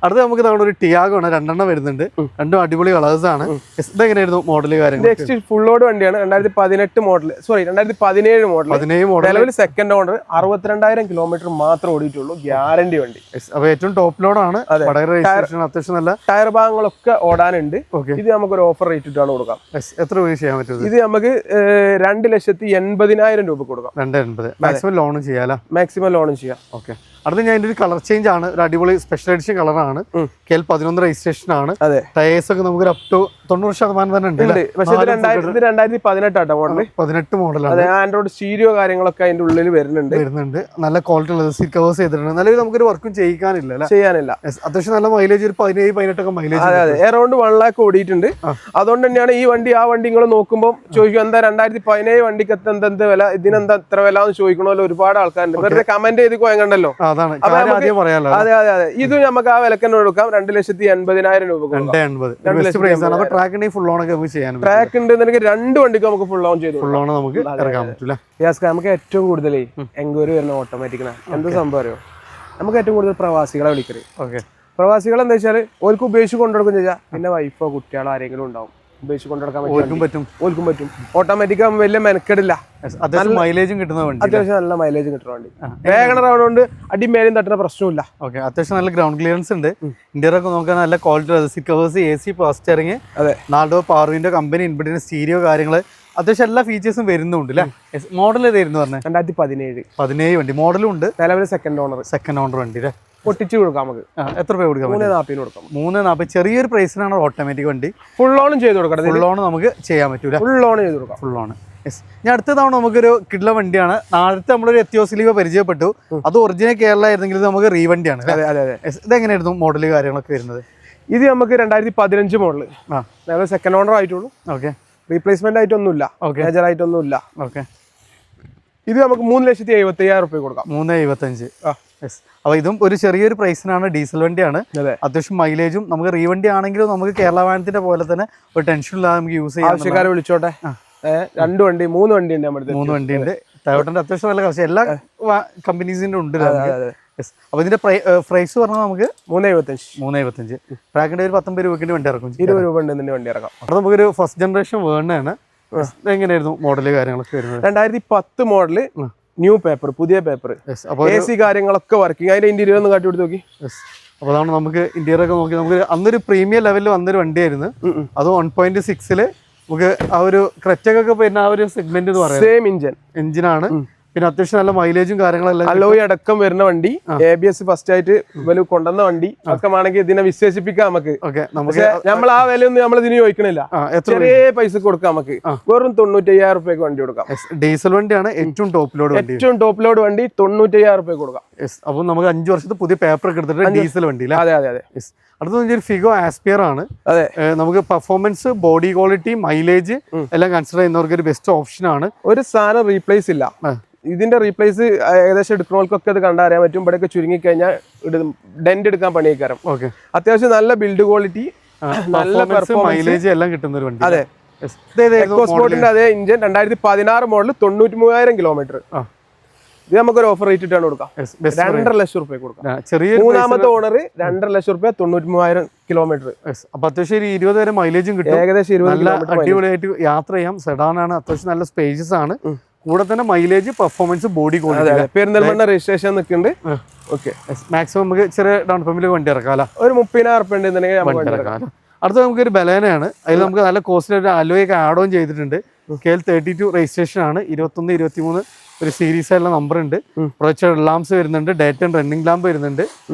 അടുത്ത നമുക്ക് നമ്മുടെ ഒരു ടിയാഗോ ആണ്. 2 വരുന്നുണ്ട്. 2 അടിപൊളി കളേഴ്സ് ആണ്. ഇതെങ്ങനെയായിരുന്നു മോഡൽ കാര്യങ്ങൾ? ഫുൾ ലോഡ് വണ്ടിയാണ്. 2018 മോഡൽ, സോറി 2017 മോഡൽ. നിലവിൽ സെക്കൻഡ് ഓണർ. 62,000 കിലോമീറ്റർ മാത്രം ഓടിയിട്ടുള്ളൂ. ഗ്യാരണ്ടി വണ്ടി. അപ്പൊ ഏറ്റവും ടോപ്പ് ലോഡാണ്. അത്യാവശ്യം നല്ല ടയർ ഭാഗങ്ങളൊക്കെ ഓടാനുണ്ട്. ഇത് നമുക്ക് ഒരു ഓഫർ റേറ്റ് ഇട്ടാണ് കൊടുക്കാം. എത്ര രൂപ ചെയ്യാൻ പറ്റും? ഇത് നമുക്ക് 2,80,000 രൂപ കൊടുക്കാം. 280. മാക്സിമം ലോണും ചെയ്യാം. മാക്സിമം ലോണും ചെയ്യാം. ഓക്കെ. അടുത്ത ഞാൻ ഒരു കളർ ചേഞ്ച് ആണ്. ഒരു അടിപൊളി സ്പെഷ്യൽ എഡിഷൻ കളറാണ്. KL 11 രജിസ്ട്രേഷൻ ആണ്. ടയേഴ്സ് ഒക്കെ നമുക്ക് അപ് ടു 90% തന്നെ ഉണ്ട്. പക്ഷേ 2018 ആട്ടോ മോഡൽ. 18 മോഡലാണ്. ആൻഡ്രോയിഡ് സ്റ്റീരിയോ കാര്യങ്ങളൊക്കെ അതിന്റെ ഉള്ളിൽ വരുന്നുണ്ട്. നല്ല ക്വാളിറ്റി ഉള്ളത്. സീറ്റ് കവേഴ്സ് ചെയ്തിട്ടുണ്ട്. നിലവിൽ നമുക്കൊരു വർക്കും ചെയ്യാനില്ല. അത്യാവശ്യം നല്ല മൈലേജ്, ഒരു 17-18 ഒക്കെ മൈലേജ്. അതെ, അറൗണ്ട് 1 lakh ഓടിയിട്ടുണ്ട്. അതുകൊണ്ട് തന്നെയാണ് ഈ വണ്ടി ആ വണ്ടി നിങ്ങൾ നോക്കുമ്പോൾ ചോദിക്കും എന്താ 2017 വണ്ടിക്ക് എന്ത് വില, ഇതിനെന്താ എത്ര വില എന്ന് ചോദിക്കണമല്ലോ ഒരുപാട് ആൾക്കാരുണ്ട്. വെറുതെ കമന്റ് ചെയ്ത് പോയങ്ങണ്ടല്ലോ. അതെ അതെ അതെ. ഇത് നമുക്ക് ആ വിലക്കന്നെ കൊടുക്കാം. 2,80,000 രൂപ കൊടുക്കാം. ട്രാക്ക് ഉണ്ട്. നിനക്ക് 2 വണ്ടിക്ക് നമുക്ക് ഫുൾ ഓൺ ചെയ്തു. നമുക്ക് ഏറ്റവും കൂടുതൽ എൻക്വയറി വരുന്ന ഓട്ടോമാറ്റിക്കിനാണ്. എന്ത് സംഭവം അറിയോ? നമുക്ക് ഏറ്റവും കൂടുതൽ പ്രവാസികളെ വിളിക്കരുത്. പ്രവാസികൾ എന്താ വെച്ചാൽ ഓർക്ക് ഉപയോഗിച്ച് കൊണ്ടുകൊടുക്കും ചെയ്യാം. പിന്നെ വൈഫോ കുട്ടികളോ ആരെങ്കിലും ഉണ്ടാവും ഉപയോഗിച്ച് കൊണ്ടുനടക്കാൻ പറ്റും. ഓട്ടോമാറ്റിക് ആകുമ്പോൾ വലിയ മെനക്കെടില്ല. മൈലേജും കിട്ടുന്ന വണ്ടി. അത്യാവശ്യം നല്ല മൈലേജും കിട്ടുന്ന വണ്ടി. വേഗണർ ആവുന്നതുകൊണ്ട് അടിമേലും തട്ടുന്ന പ്രശ്നമില്ല. ഓക്കെ. അത്യാവശ്യം നല്ല ഗ്രൗണ്ട് ക്ലിയറൻസ് ഉണ്ട്. ഇന്റീരിയർ ഒക്കെ നോക്കാൻ നല്ല quality. Seat covers, AC, power steering, 4 power window, company inbuilt stereo കാര്യങ്ങൾ, അത്യാവശ്യം എല്ലാ ഫീച്ചേഴ്സും വരുന്നുണ്ട് അല്ലേ? മോഡൽ ഏതായിരുന്നു പറഞ്ഞത്? 2017 വണ്ടി. മോഡലും ഉണ്ട്. നിലവിൽ സെക്കൻഡ് ഓണർ വണ്ടി അല്ലേ? പൊട്ടിച്ച് കൊടുക്കാം. നമുക്ക് എത്ര രൂപ കൊടുക്കാം? 3,40 കൊടുക്കാം. 3,40. ചെറിയൊരു പ്രൈസിനാണ് ഓട്ടോമാറ്റിക് വണ്ടി. ഫുൾ ഓണും ചെയ്ത് കൊടുക്കാം. ഫുൾ ഓൺ നമുക്ക് ചെയ്യാൻ പറ്റൂല. ഫുൾ ഓൺ ചെയ്ത് കൊടുക്കാം. Full on. ഞാൻ അടുത്ത തവണ നമുക്കൊരു കിഡ്ല വണ്ടിയാണ്. നാളത്തെ നമ്മളൊരു എത്തിയോസിലീവ പരിചയപ്പെട്ടു. അത് ഒറിജിനൽ കേരള ആയിരുന്നെങ്കിൽ ഇത് നമുക്ക് റീവണ്ടിയാണ്. ഇതെങ്ങനെയായിരുന്നു മോഡൽ കാര്യങ്ങളൊക്കെ വരുന്നത്? ഇത് നമുക്ക് 2015 മോഡൽ. ഞങ്ങൾ സെക്കൻഡ് ഓണർ ആയിട്ടുള്ളൂ. ഓക്കെ. റീപ്ലേസ്മെന്റ് ആയിട്ടൊന്നുമില്ല. മേജർ ആയിട്ടൊന്നുമില്ല. ഓക്കെ. ഇത് നമുക്ക് 3,75,000 രൂപ കൊടുക്കാം. 3,75. അപ്പൊ ഇതും ഒരു ചെറിയൊരു പ്രൈസിനാണ്. ഡീസൽ വണ്ടിയാണ്. അത്യാവശ്യം മൈലേജും. നമുക്ക് റീവണ്ടി ആണെങ്കിലും നമുക്ക് കേരള വാഹനത്തിന്റെ പോലെ തന്നെ ഒരു ടെൻഷൻ ഇല്ലാതെ നമുക്ക് യൂസ് ചെയ്യാം. ആവശ്യക്കാരെ വിളിച്ചോട്ടെ. 2 വണ്ടി 3 വണ്ടി ഉണ്ട് നമ്മുടെ. 3 വണ്ടി ഉണ്ട്. ടൊയോട്ടന്റെ അത്യാവശ്യം നല്ല കളക്ഷൻ എല്ലാ കമ്പനീസിന്റെ ഉണ്ട്. അപ്പൊ ഇതിന്റെ പ്രൈസ് പറഞ്ഞാൽ നമുക്ക് 3,75. ട്രാക്കിന്റെ ഒരു 19 രൂപയ്ക്ക് വണ്ടി ഇറക്കും. 20 രൂപ വണ്ടി ഇറക്കാം. അപ്പൊ നമുക്കൊരു ഫസ്റ്റ് ജനറേഷൻ വേണാണ്. എങ്ങനെയായിരുന്നു മോഡല് കാര്യങ്ങളൊക്കെ വരുന്നത്? 2010 മോഡല്, ന്യൂ പേപ്പർ, പുതിയ പേപ്പർ, AC കാര്യങ്ങളൊക്കെ വർക്കിംഗ്. അതിന്റെ ഇന്റീരിയർ ഒന്ന് കാട്ടി കൊടുത്ത് നോക്കി. അപ്പൊ അതാണ് നമുക്ക് ഇന്റീരിയർ ഒക്കെ നോക്കി. നമുക്ക് അന്നൊരു പ്രീമിയം ലെവലിൽ വന്നൊരു വണ്ടിയായിരുന്നു. അത് 1.6 നമുക്ക് ആ ഒരു ക്രെറ്റക്കൊക്കെ പിന്നെ ആ ഒരു സെഗ്മെന്റ് എന്ന് പറയാം. സെയിം എഞ്ചിനാണ്. പിന്നെ അത്യാവശ്യം നല്ല മൈലേജും കാര്യങ്ങളെല്ലാം അലോയ് അടക്കം വരുന്ന വണ്ടി, ABS ഫസ്റ്റ് ആയിട്ട് ഇവര് കൊണ്ടുവന്ന വണ്ടി ഒക്കെ ആണെങ്കിൽ ഇതിനെ വിശേഷിപ്പിക്കാം നമുക്ക്. നമ്മൾ ആ വിലയൊന്നും നമ്മൾ ഇതിന് ചോദിക്കണില്ല, ചെറിയ പൈസ കൊടുക്കാം നമുക്ക്. വെറും 95,000 രൂപയ്ക്ക് വണ്ടി കൊടുക്കാം. ഡീസൽ വണ്ടിയാണ് ഏറ്റവും ടോപ്പ് ലോഡ് വണ്ടി. ഏറ്റവും ടോപ്പ് ലോഡ് വണ്ടി 95,000 രൂപയ്ക്ക് കൊടുക്കാം. അപ്പൊ നമുക്ക് 5 വർഷത്തെ പുതിയ പേപ്പർ ഒക്കെ എടുത്തിട്ട് ഡീസൽ വണ്ടി. അതെ അതെ അതെ. അടുത്ത ഫിഗോ ആസ്പിയർ ആണ്. അതെ, നമുക്ക് പെർഫോമൻസ്, ബോഡി ക്വാളിറ്റി, മൈലേജ് എല്ലാം കൺസിഡർ ചെയ്യുന്നവർക്ക് ഒരു ബെസ്റ്റ് ഓപ്ഷൻ ആണ്. ഒരു സാധനം റീപ്ലേസ് ഇല്ല. ഇതിന്റെ റീപ്ലേസ് ഏകദേശം എടുക്കുന്നവർക്കൊക്കെ അത് കണ്ടറിയാൻ പറ്റും. ഇവിടെയൊക്കെ ചുരുങ്ങി കഴിഞ്ഞാൽ ഡെന്റ് എടുക്കാൻ പണിയേക്കാരം. ഓക്കെ, അത്യാവശ്യം നല്ല ബിൽഡ് ക്വാളിറ്റി, നല്ല മൈലേജ് എല്ലാം കിട്ടുന്ന ഒരു വണ്ടി. അതെ, എക്കോസ്പോർട്ടിന്റെ അതേ ഇഞ്ചൻ, 2016 മോഡൽ, 93,000 കിലോമീറ്റർ. ഇത് നമുക്കൊരു ഓഫർ റേറ്റ് ഇട്ടാണ് കൊടുക്കാം. 2.5 ലക്ഷം രൂപ കൊടുക്കാം. മൂന്നാമത്തെ ഓണർ 2.5 ലക്ഷം രൂപ, 93,000 കിലോമീറ്റർ. അപ്പൊ അത്യാവശ്യം 20 വരെ മൈലേജും കിട്ടും. ഏകദേശം 20 അടിപൊളിയായിട്ട് യാത്ര ചെയ്യാം. സെഡാൻ ആണ്, അത്യാവശ്യം നല്ല സ്പേസസ് ആണ്. കൂടെ തന്നെ mileage, performance, body quality. Perinthalmanna registration നിൽക്കുന്നുണ്ട്. ഓക്കെ, മാക്സിമം നമുക്ക് ചെറിയ ഡൗൺ പേയ്മെന്റ് വണ്ടി ഇറക്കാം. ഒരു 30,000 രൂപ ഉണ്ടെന്നുണ്ടെങ്കിൽ. അടുത്ത നമുക്കൊരു ബലേനയാണ്. അതിൽ നമുക്ക് നല്ല കോസ്റ്റിൽ ഒരു അലോയ് ഒക്കെ ആഡ് ഓൺ ചെയ്തിട്ടുണ്ട്. KL32 രജിസ്ട്രേഷൻ ആണ്. 21, 23 ഒരു സീരീസ് ആയിട്ടുള്ള നമ്പർ ഉണ്ട്. പ്രൊജക്ടർ ലാംപ്സ് വരുന്നുണ്ട്, ഡേറ്റ് ആൻഡ് റണ്ണിംഗ് ലാമ്പ് വരുന്നുണ്ട്.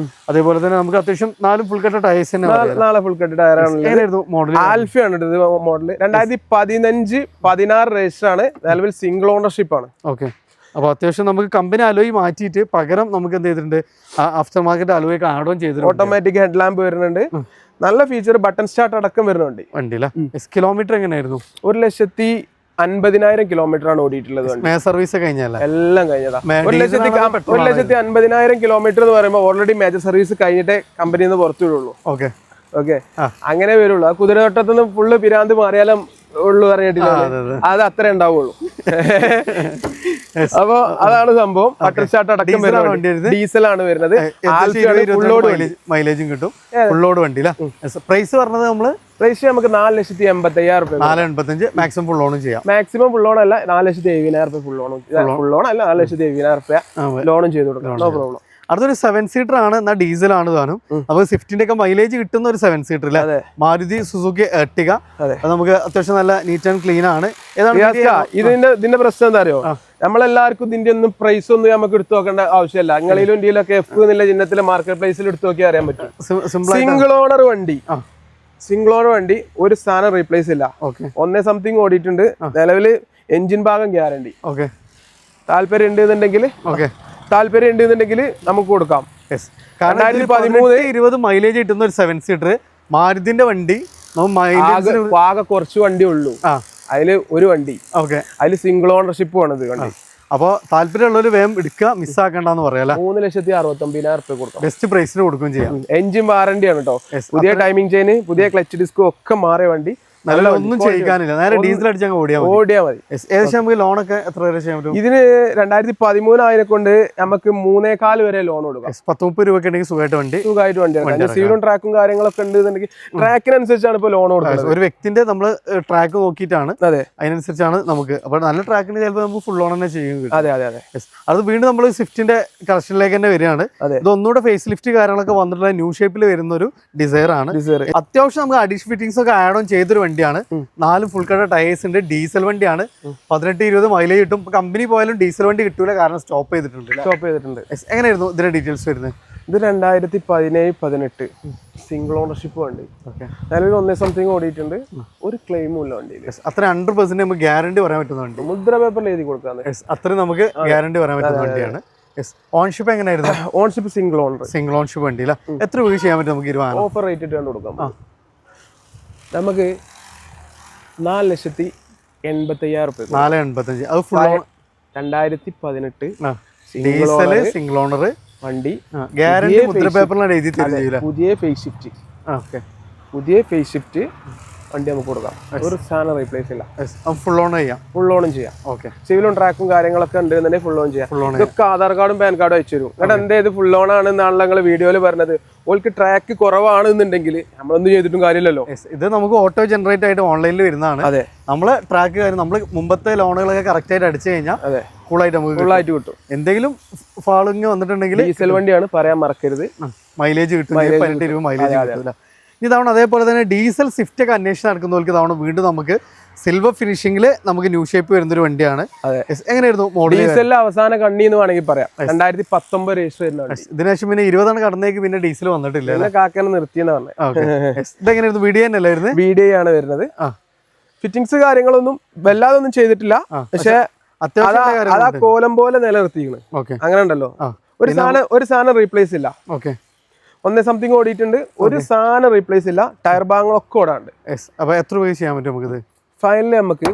അതേപോലെ തന്നെ നമുക്ക് അത്യാവശ്യം 4 ഫുൾ കട്ട് ടയേഴ്സ് തന്നെ. ഫുൾ കട്ട് ടയറാണ്. മോഡൽ ആൽഫയാണ് മോഡൽ. 2015, 16 രജിസ്റ്റർ ആണ്. നിലവിൽ സിംഗിൾ ഓണർഷിപ്പ് ആണ്. ഓക്കെ, അപ്പൊ അത്യാവശ്യം നമുക്ക് കമ്പനി അലോയ് മാറ്റിയിട്ട് പകരം നമുക്ക് എന്ത് ചെയ്തിട്ടുണ്ട്, ആഫ്റ്റർ മാർക്കറ്റ് അലോയ് ഒക്കെ ആഡ് ഓൺ ചെയ്തിട്ടുണ്ട്. ഓട്ടോമാറ്റിക് ഹെഡ് ലാമ്പ് വരുന്നുണ്ട്. നല്ല ഫീച്ചർ, ബട്ടൺ സ്റ്റാർട്ട് അടക്കം വരുന്നുണ്ട് വണ്ടിയില്ല. കിലോമീറ്റർ എങ്ങനെയായിരുന്നു? 1,50,000 കിലോമീറ്റർ ആണ് ഓടിയിട്ടുള്ളത്. സർവീസ് കഴിഞ്ഞല്ല, എല്ലാം കഴിഞ്ഞതാ. 1,50,000 കിലോമീറ്റർ എന്ന് പറയുമ്പോൾ ഓൾറെഡി മേജർ സർവീസ് കഴിഞ്ഞിട്ടേ കമ്പനിയിൽ നിന്ന് പുറത്തു വിടുള്ളൂ. ഓക്കെ ഓക്കെ, അങ്ങനെ വരുള്ളൂ. ആ കുതിരവട്ടത്തുനിന്ന് ഫുള്ള് പിരാന്ത് മാറിയാലും ഉള്ളു അറിയിട്ടില്ല, അത് അത്രേ ഉണ്ടാവുള്ളൂ. അപ്പൊ അതാണ് സംഭവം. ബട്ടൺ സ്റ്റാർട്ട് അടക്കം ഡീസൽ ആണ് വരുന്നത്. മൈലേജും കിട്ടും. ഫുൾ ലോഡ് വണ്ടി. പ്രൈസ് പറഞ്ഞത് നമ്മള് പ്രൈസ് നമുക്ക് 4,85,000 രൂപ. 4,85 മാക്സിമം ഫുൾ ലോണും ചെയ്യാം. മാക്സിമം ഫുൾ ലോൺ അല്ല, 4,70,000 രൂപ ഫുൾ ലോണും. ഫുൾ ലോൺ അല്ല, 4,70,000 രൂപ ലോണും ചെയ്ത് കൊടുക്കാം. No problem. അടുത്തൊരു 7 സീറ്റർ ആണ്, എന്നാൽ ഡീസൽ ആണ് താനും. അപ്പൊ സ്വിഫ്റ്റിന്റെ ഒക്കെ മൈലേജ് കിട്ടുന്ന ഒരു 7 സീറ്റർ അല്ലേ. Maruti Suzuki Ertiga. നമുക്ക് അത്യാവശ്യം നല്ല നീറ്റ് ആൻഡ് ക്ലീൻ ആണ്. ഇതിന്റെ പ്രശ്നം എന്താ അറിയോ, നമ്മളെല്ലാവർക്കും ഇതിന്റെ ഒന്നും പ്രൈസ് ഒന്നും നമുക്ക് എടുത്തു നോക്കേണ്ട ആവശ്യമില്ല. നിങ്ങളിലും ഇന്ത്യയിലൊക്കെ F എന്നുള്ള ചിഹ്നത്തിലെ മാർക്കറ്റ് പ്രൈസിൽ എടുത്തു നോക്കിയാൽ അറിയാൻ പറ്റും. സിംഗിൾ ഓണർ വണ്ടി ഒരു സാധനം റീപ്ലേസ് ഇല്ല. 1 സംതിങ് ഓടിയിട്ടുണ്ട്. നിലവില് എഞ്ചിൻ ഭാഗം ഗ്യാരണ്ടി. താല്പര്യം ഉണ്ടെന്നുണ്ടെങ്കിൽ നമുക്ക് കൊടുക്കാം. 2013-20 മൈലേജ് കിട്ടുന്ന ഒരു 7 സീറ്റർ മാരുതിന്റെ വണ്ടി. ആകെ കുറച്ച് വണ്ടി ഉള്ളൂ അതില് ഒരു വണ്ടി. അതില് സിംഗിൾ ഓണർഷിപ്പ് ആണ് ഇത് വണ്ടി. അപ്പൊ താല്പര്യമുള്ളവർ വേഗം എടുക്കുക, മിസ്സാക്കണ്ടെന്ന് പറയാം. 3,69,000 രൂപ കൊടുക്കാം. ബെസ്റ്റ് പ്രൈസിന് കൊടുക്കുകയും ചെയ്യാം. എഞ്ചിൻ വാറണ്ടി ആണ് കേട്ടോ. പുതിയ ടൈമിംഗ് ചെയിന്, പുതിയ ക്ലച്ച് ഡിസ്ക് ഒക്കെ മാറിയ വണ്ടി. നല്ല ഒന്നും ചെയ്യിക്കാനില്ല, നേരെ ഡീസൽ അടിച്ചാൽ ഓടിയാൽ മതി. ഏകദേശം നമുക്ക് ലോണൊക്കെ എത്ര വരെ ചെയ്യാൻ പറ്റും? ഇതിന് 2013 കൊണ്ട് നമുക്ക് 3.25 വരെ ലോൺ കൊടുക്കാം. 10-30 രൂപ ഉണ്ടെങ്കിൽ സുഖമായിട്ട് വണ്ടി. സീലും ട്രാക്കും കാര്യങ്ങളൊക്കെ ഉണ്ടെന്നുണ്ടെങ്കിൽ ട്രാക്കിനനുസരിച്ചാണ് ഇപ്പൊ ലോൺ കൊടുക്കുന്നത്. ഒരു വ്യക്തിന്റെ നമ്മൾ ട്രാക്ക് നോക്കിയിട്ടാണ്, അതിനനുസരിച്ചാണ് നമുക്ക്. അപ്പൊ നല്ല ട്രാക്കിന് ചിലപ്പോൾ നമുക്ക് ഫുൾ ലോൺ തന്നെ ചെയ്യും. അത് വീണ്ടും നമ്മൾ സ്വിഫ്റ്റിന്റെ കളക്ഷനിലേക്ക് തന്നെ വരികയാണ്. ഇത് ഒന്നുകൂടെ ഫേസ് ലിഫ്റ്റ് കാര്യങ്ങളൊക്കെ വന്നിട്ടുള്ള ന്യൂ ഷേപ്പിൽ വരുന്ന ഒരു ഡിസൈർ ആണ്. അത്യാവശ്യം നമുക്ക് അഡീഷണൽ ഫിറ്റിംഗ്സ് ഒക്കെ ആഡ് ഓൺ ചെയ്തൊരു വണ്ടിയാണ്. 4 ഫുൾ കട്ട ടയേഴ്സ് ഉണ്ട്. ഡീസൽ വണ്ടിയാണ്. 18-20 മൈലേജ് കിട്ടും. കമ്പനി പോയാലും ഡീസൽ വണ്ടി കിട്ടൂല, കാരണം സ്റ്റോപ്പ് ചെയ്തിട്ടുണ്ട്. എങ്ങനെയായിരുന്നു ഇതിന്റെ ഡീറ്റെയിൽസ് വരുന്നത്? ഇത് 2017-18 സിംഗിൾ ഓണർഷിപ്പ് വണ്ടി. നിലവിൽ 1 സംതിങ് ഓടിയിട്ടുണ്ട്. ഒരു ക്ലെയിമും ഇല്ല വണ്ടിയിൽ. അത്ര 100% നമുക്ക് ഗ്യാരണ്ടി പറയാൻ പറ്റുന്ന വണ്ടി. മുദ്ര പേപ്പറിൽ എഴുതി കൊടുക്കാം. അത്രയും നമുക്ക് ഗ്യാരണ്ടി പറയാൻ പറ്റുന്ന വണ്ടിയാണ്. ഓൺഷിപ്പ് എങ്ങനെയായിരുന്നു? ഓൺഷിപ്പ് സിംഗിൾ ഓൺഷിപ്പ് വണ്ടിയില്ല. എത്ര രൂപ ചെയ്യാൻ പറ്റും നമുക്ക്? ഓഫർ റേറ്റ് ഇട്ട് കൊടുക്കാം. നമുക്ക് 4,85,000 രൂപ. 4,85. അത് ഫുൾ 2018 ഡീസൽ സിംഗിൾ ഓണർ വണ്ടി. ഗ്യാരണ്ടി മുദ്ര പേപ്പറിലാണ് എഴുതി തരുന്നത്. പുതിയ ഫേസ് ഷിഫ്റ്റ് വണ്ടി നമുക്ക് കൊടുക്കാം. ഒരു സാധനം റീപ്ലേസ് ഇല്ല. ഫുൾ ഓണും ചെയ്യാം. സിവിലും ട്രാക്കും കാര്യങ്ങളൊക്കെ ഉണ്ട്, ഫുൾ ഓൺ ചെയ്യാം. ഇതൊക്കെ ആധാർ കാർഡും പാൻ കാർഡും അയച്ചു തരും. എന്നിട്ട് എന്തേത് ഫുൾ ഓൺ ആണെന്നാണല്ലോ ഞങ്ങൾ വീഡിയോയിൽ പറഞ്ഞത്. ഓൾക്ക് ട്രാക്ക് കുറവാണെന്നുണ്ടെങ്കിൽ നമ്മളൊന്നും ചെയ്തിട്ടും കാര്യമില്ലല്ലോ. ഇത് നമുക്ക് ഓട്ടോ ജനറേറ്റ് ആയിട്ട് ഓൺലൈനിൽ വരുന്നതാണ്. നമ്മള് ട്രാക്ക് കാര്യം നമ്മൾ മുമ്പത്തെ ലോണുകളൊക്കെ കറക്റ്റ് ആയിട്ട് അടിച്ചു കഴിഞ്ഞാൽ ഫുള്ളായിട്ട് നമുക്ക് കിട്ടും. എന്തെങ്കിലും ഫാളിങ് വന്നിട്ടുണ്ടെങ്കിൽ ഡീസൽ വണ്ടിയാണ്, പറയാൻ മറക്കരുത്. മൈലേജ് കിട്ടും. 18-20 മൈലേജ് കിട്ടില്ല. ഇതവണ അതേപോലെ തന്നെ ഡീസൽ സ്വിഫ്റ്റ് ഒക്കെ അന്വേഷിച്ച് നടക്കുന്നവർക്ക് ഇതവണ വീണ്ടും നമുക്ക് സിൽവർ ഫിനിഷിംഗിൽ നമുക്ക് ന്യൂ ഷേപ്പ് വരുന്നൊരു വണ്ടിയാണ്. എങ്ങനെയായിരുന്നു മോഡൽ? ഡീസലിന്റെ അവസാന കണ്ണി എന്ന് വേണമെങ്കിൽ പറയാം. 2019 രജിസ്റ്റർ ചെയ്യുന്ന ഇതിനുശേഷം പിന്നെ 20 കടന്നേക്ക് പിന്നെ ഡീസൽ വന്നിട്ടില്ല. കാക്കനെ നിർത്തിയെന്ന് പറഞ്ഞത്. ഇതെങ്ങനെയായിരുന്നു? വീഡിയോ തന്നെ വരുന്നത്? വീഡിയോ ആണ് വരുന്നത്. ഫിറ്റിംഗ്സ് കാര്യങ്ങളൊന്നും വല്ലാതൊന്നും ചെയ്തിട്ടില്ല. പക്ഷെ അതാ കോലം പോലെ നിലനിർത്തിയിരിക്കുന്നത്. അങ്ങനെ ഉണ്ടല്ലോ. ഒരു സാധനം റീപ്ലേസ് ഇല്ല. ഒന്നേ സംതിങ് ഓടിയിട്ടുണ്ട്. ഒരു സാധനം റീപ്ലേസ് ഇല്ല. ടയർ ഭാഗങ്ങളൊക്കെ ഓടാണ്ട്. അപ്പൊ എത്ര രൂപ ചെയ്യാൻ പറ്റും നമുക്കിത്? ഫൈനലി നമുക്ക്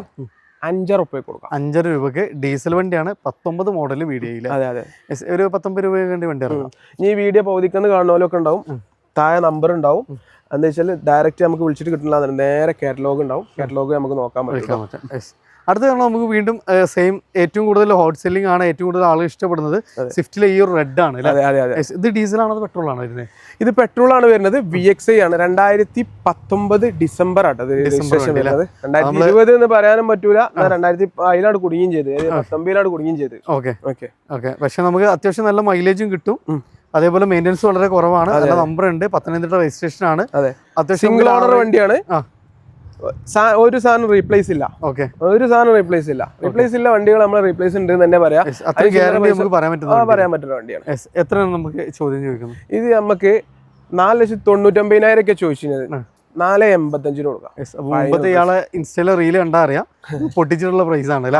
5 രൂപ കൊടുക്കാം. 5 രൂപക്ക് ഡീസൽ വണ്ടിയാണ്. 19 മോഡൽ വീഡിയോയിൽ. അതെ. ഒരു 19 രൂപ വണ്ടി ഇറങ്ങാം. ഈ വീഡിയോ പൗതിക്കെന്ന് കാണുന്നവരൊക്കെ ഉണ്ടാവും. താഴെ നമ്പർ ഉണ്ടാവും. എന്താ വെച്ചാൽ ഡയറക്റ്റ് നമുക്ക് വിളിച്ചിട്ട് കിട്ടുന്നില്ല. നേരെ കാറ്റലോഗ് ഉണ്ടാവും. കാറ്റലോഗ് നമുക്ക് നോക്കാൻ പറ്റും. അടുത്ത കാരണം നമുക്ക് വീണ്ടും സെയിം ഏറ്റവും കൂടുതൽ ഹോട്ട് സെല്ലിംഗ് ആണ്, ഏറ്റവും കൂടുതൽ ആളുകൾ ഇഷ്ടപ്പെടുന്നത് സ്വിഫ്റ്റിലെ ഈ ഒരു റെഡ് ആണ്. ഇത് ഡീസൽ ആണോ പെട്രോൾ ആണോ വരുന്നത്? ഇത് പെട്രോൾ ആണ് വരുന്നത്. VXI ആണ്. 2019 ഡിസംബർ ആട്ടോ രജിസ്ട്രേഷൻ വരുന്നത്. 2020 എന്ന് പറയാനും പറ്റൂല. 2000 കുടുങ്ങുകയും ചെയ്ത് 19 കുടുങ്ങുകയും ചെയ്ത്. ഓക്കെ. പക്ഷെ നമുക്ക് അത്യാവശ്യം നല്ല മൈലേജും കിട്ടും. അതേപോലെ മെയിൻ്റെനൻസ് വളരെ കുറവാണ്. നല്ല നമ്പർ ഉണ്ട്. പത്തനംതിട്ട രജിസ്ട്രേഷൻ ആണ്. അത്യാവശ്യം സിംഗിൾ ഓണർ വണ്ടിയാണ്. ഒരു സാധനം റീപ്ലേസ് ഇല്ല. ഒരു സാധനം റീപ്ലേസ് ഇല്ല. റീപ്ലേസ് ഇല്ല വണ്ടികൾ നമ്മൾ റീപ്ലേസ് ഉണ്ട് തന്നെ പറയാം. പറയാൻ പറ്റുന്ന വണ്ടിയാണ്. എത്ര നമുക്ക് ചോദ്യം ചോദിക്കുന്നു? ഇത് നമുക്ക് 4,99,000 ഒക്കെ ചോദിച്ചത്. 4,85 കൊടുക്കാം. മുമ്പത്തെ ഇയാളെ ഇൻസ്റ്റയിലെ റീല് കണ്ടാ അറിയാം, പൊട്ടിച്ചിട്ടുള്ള പ്രൈസ് ആണ് അല്ലേ?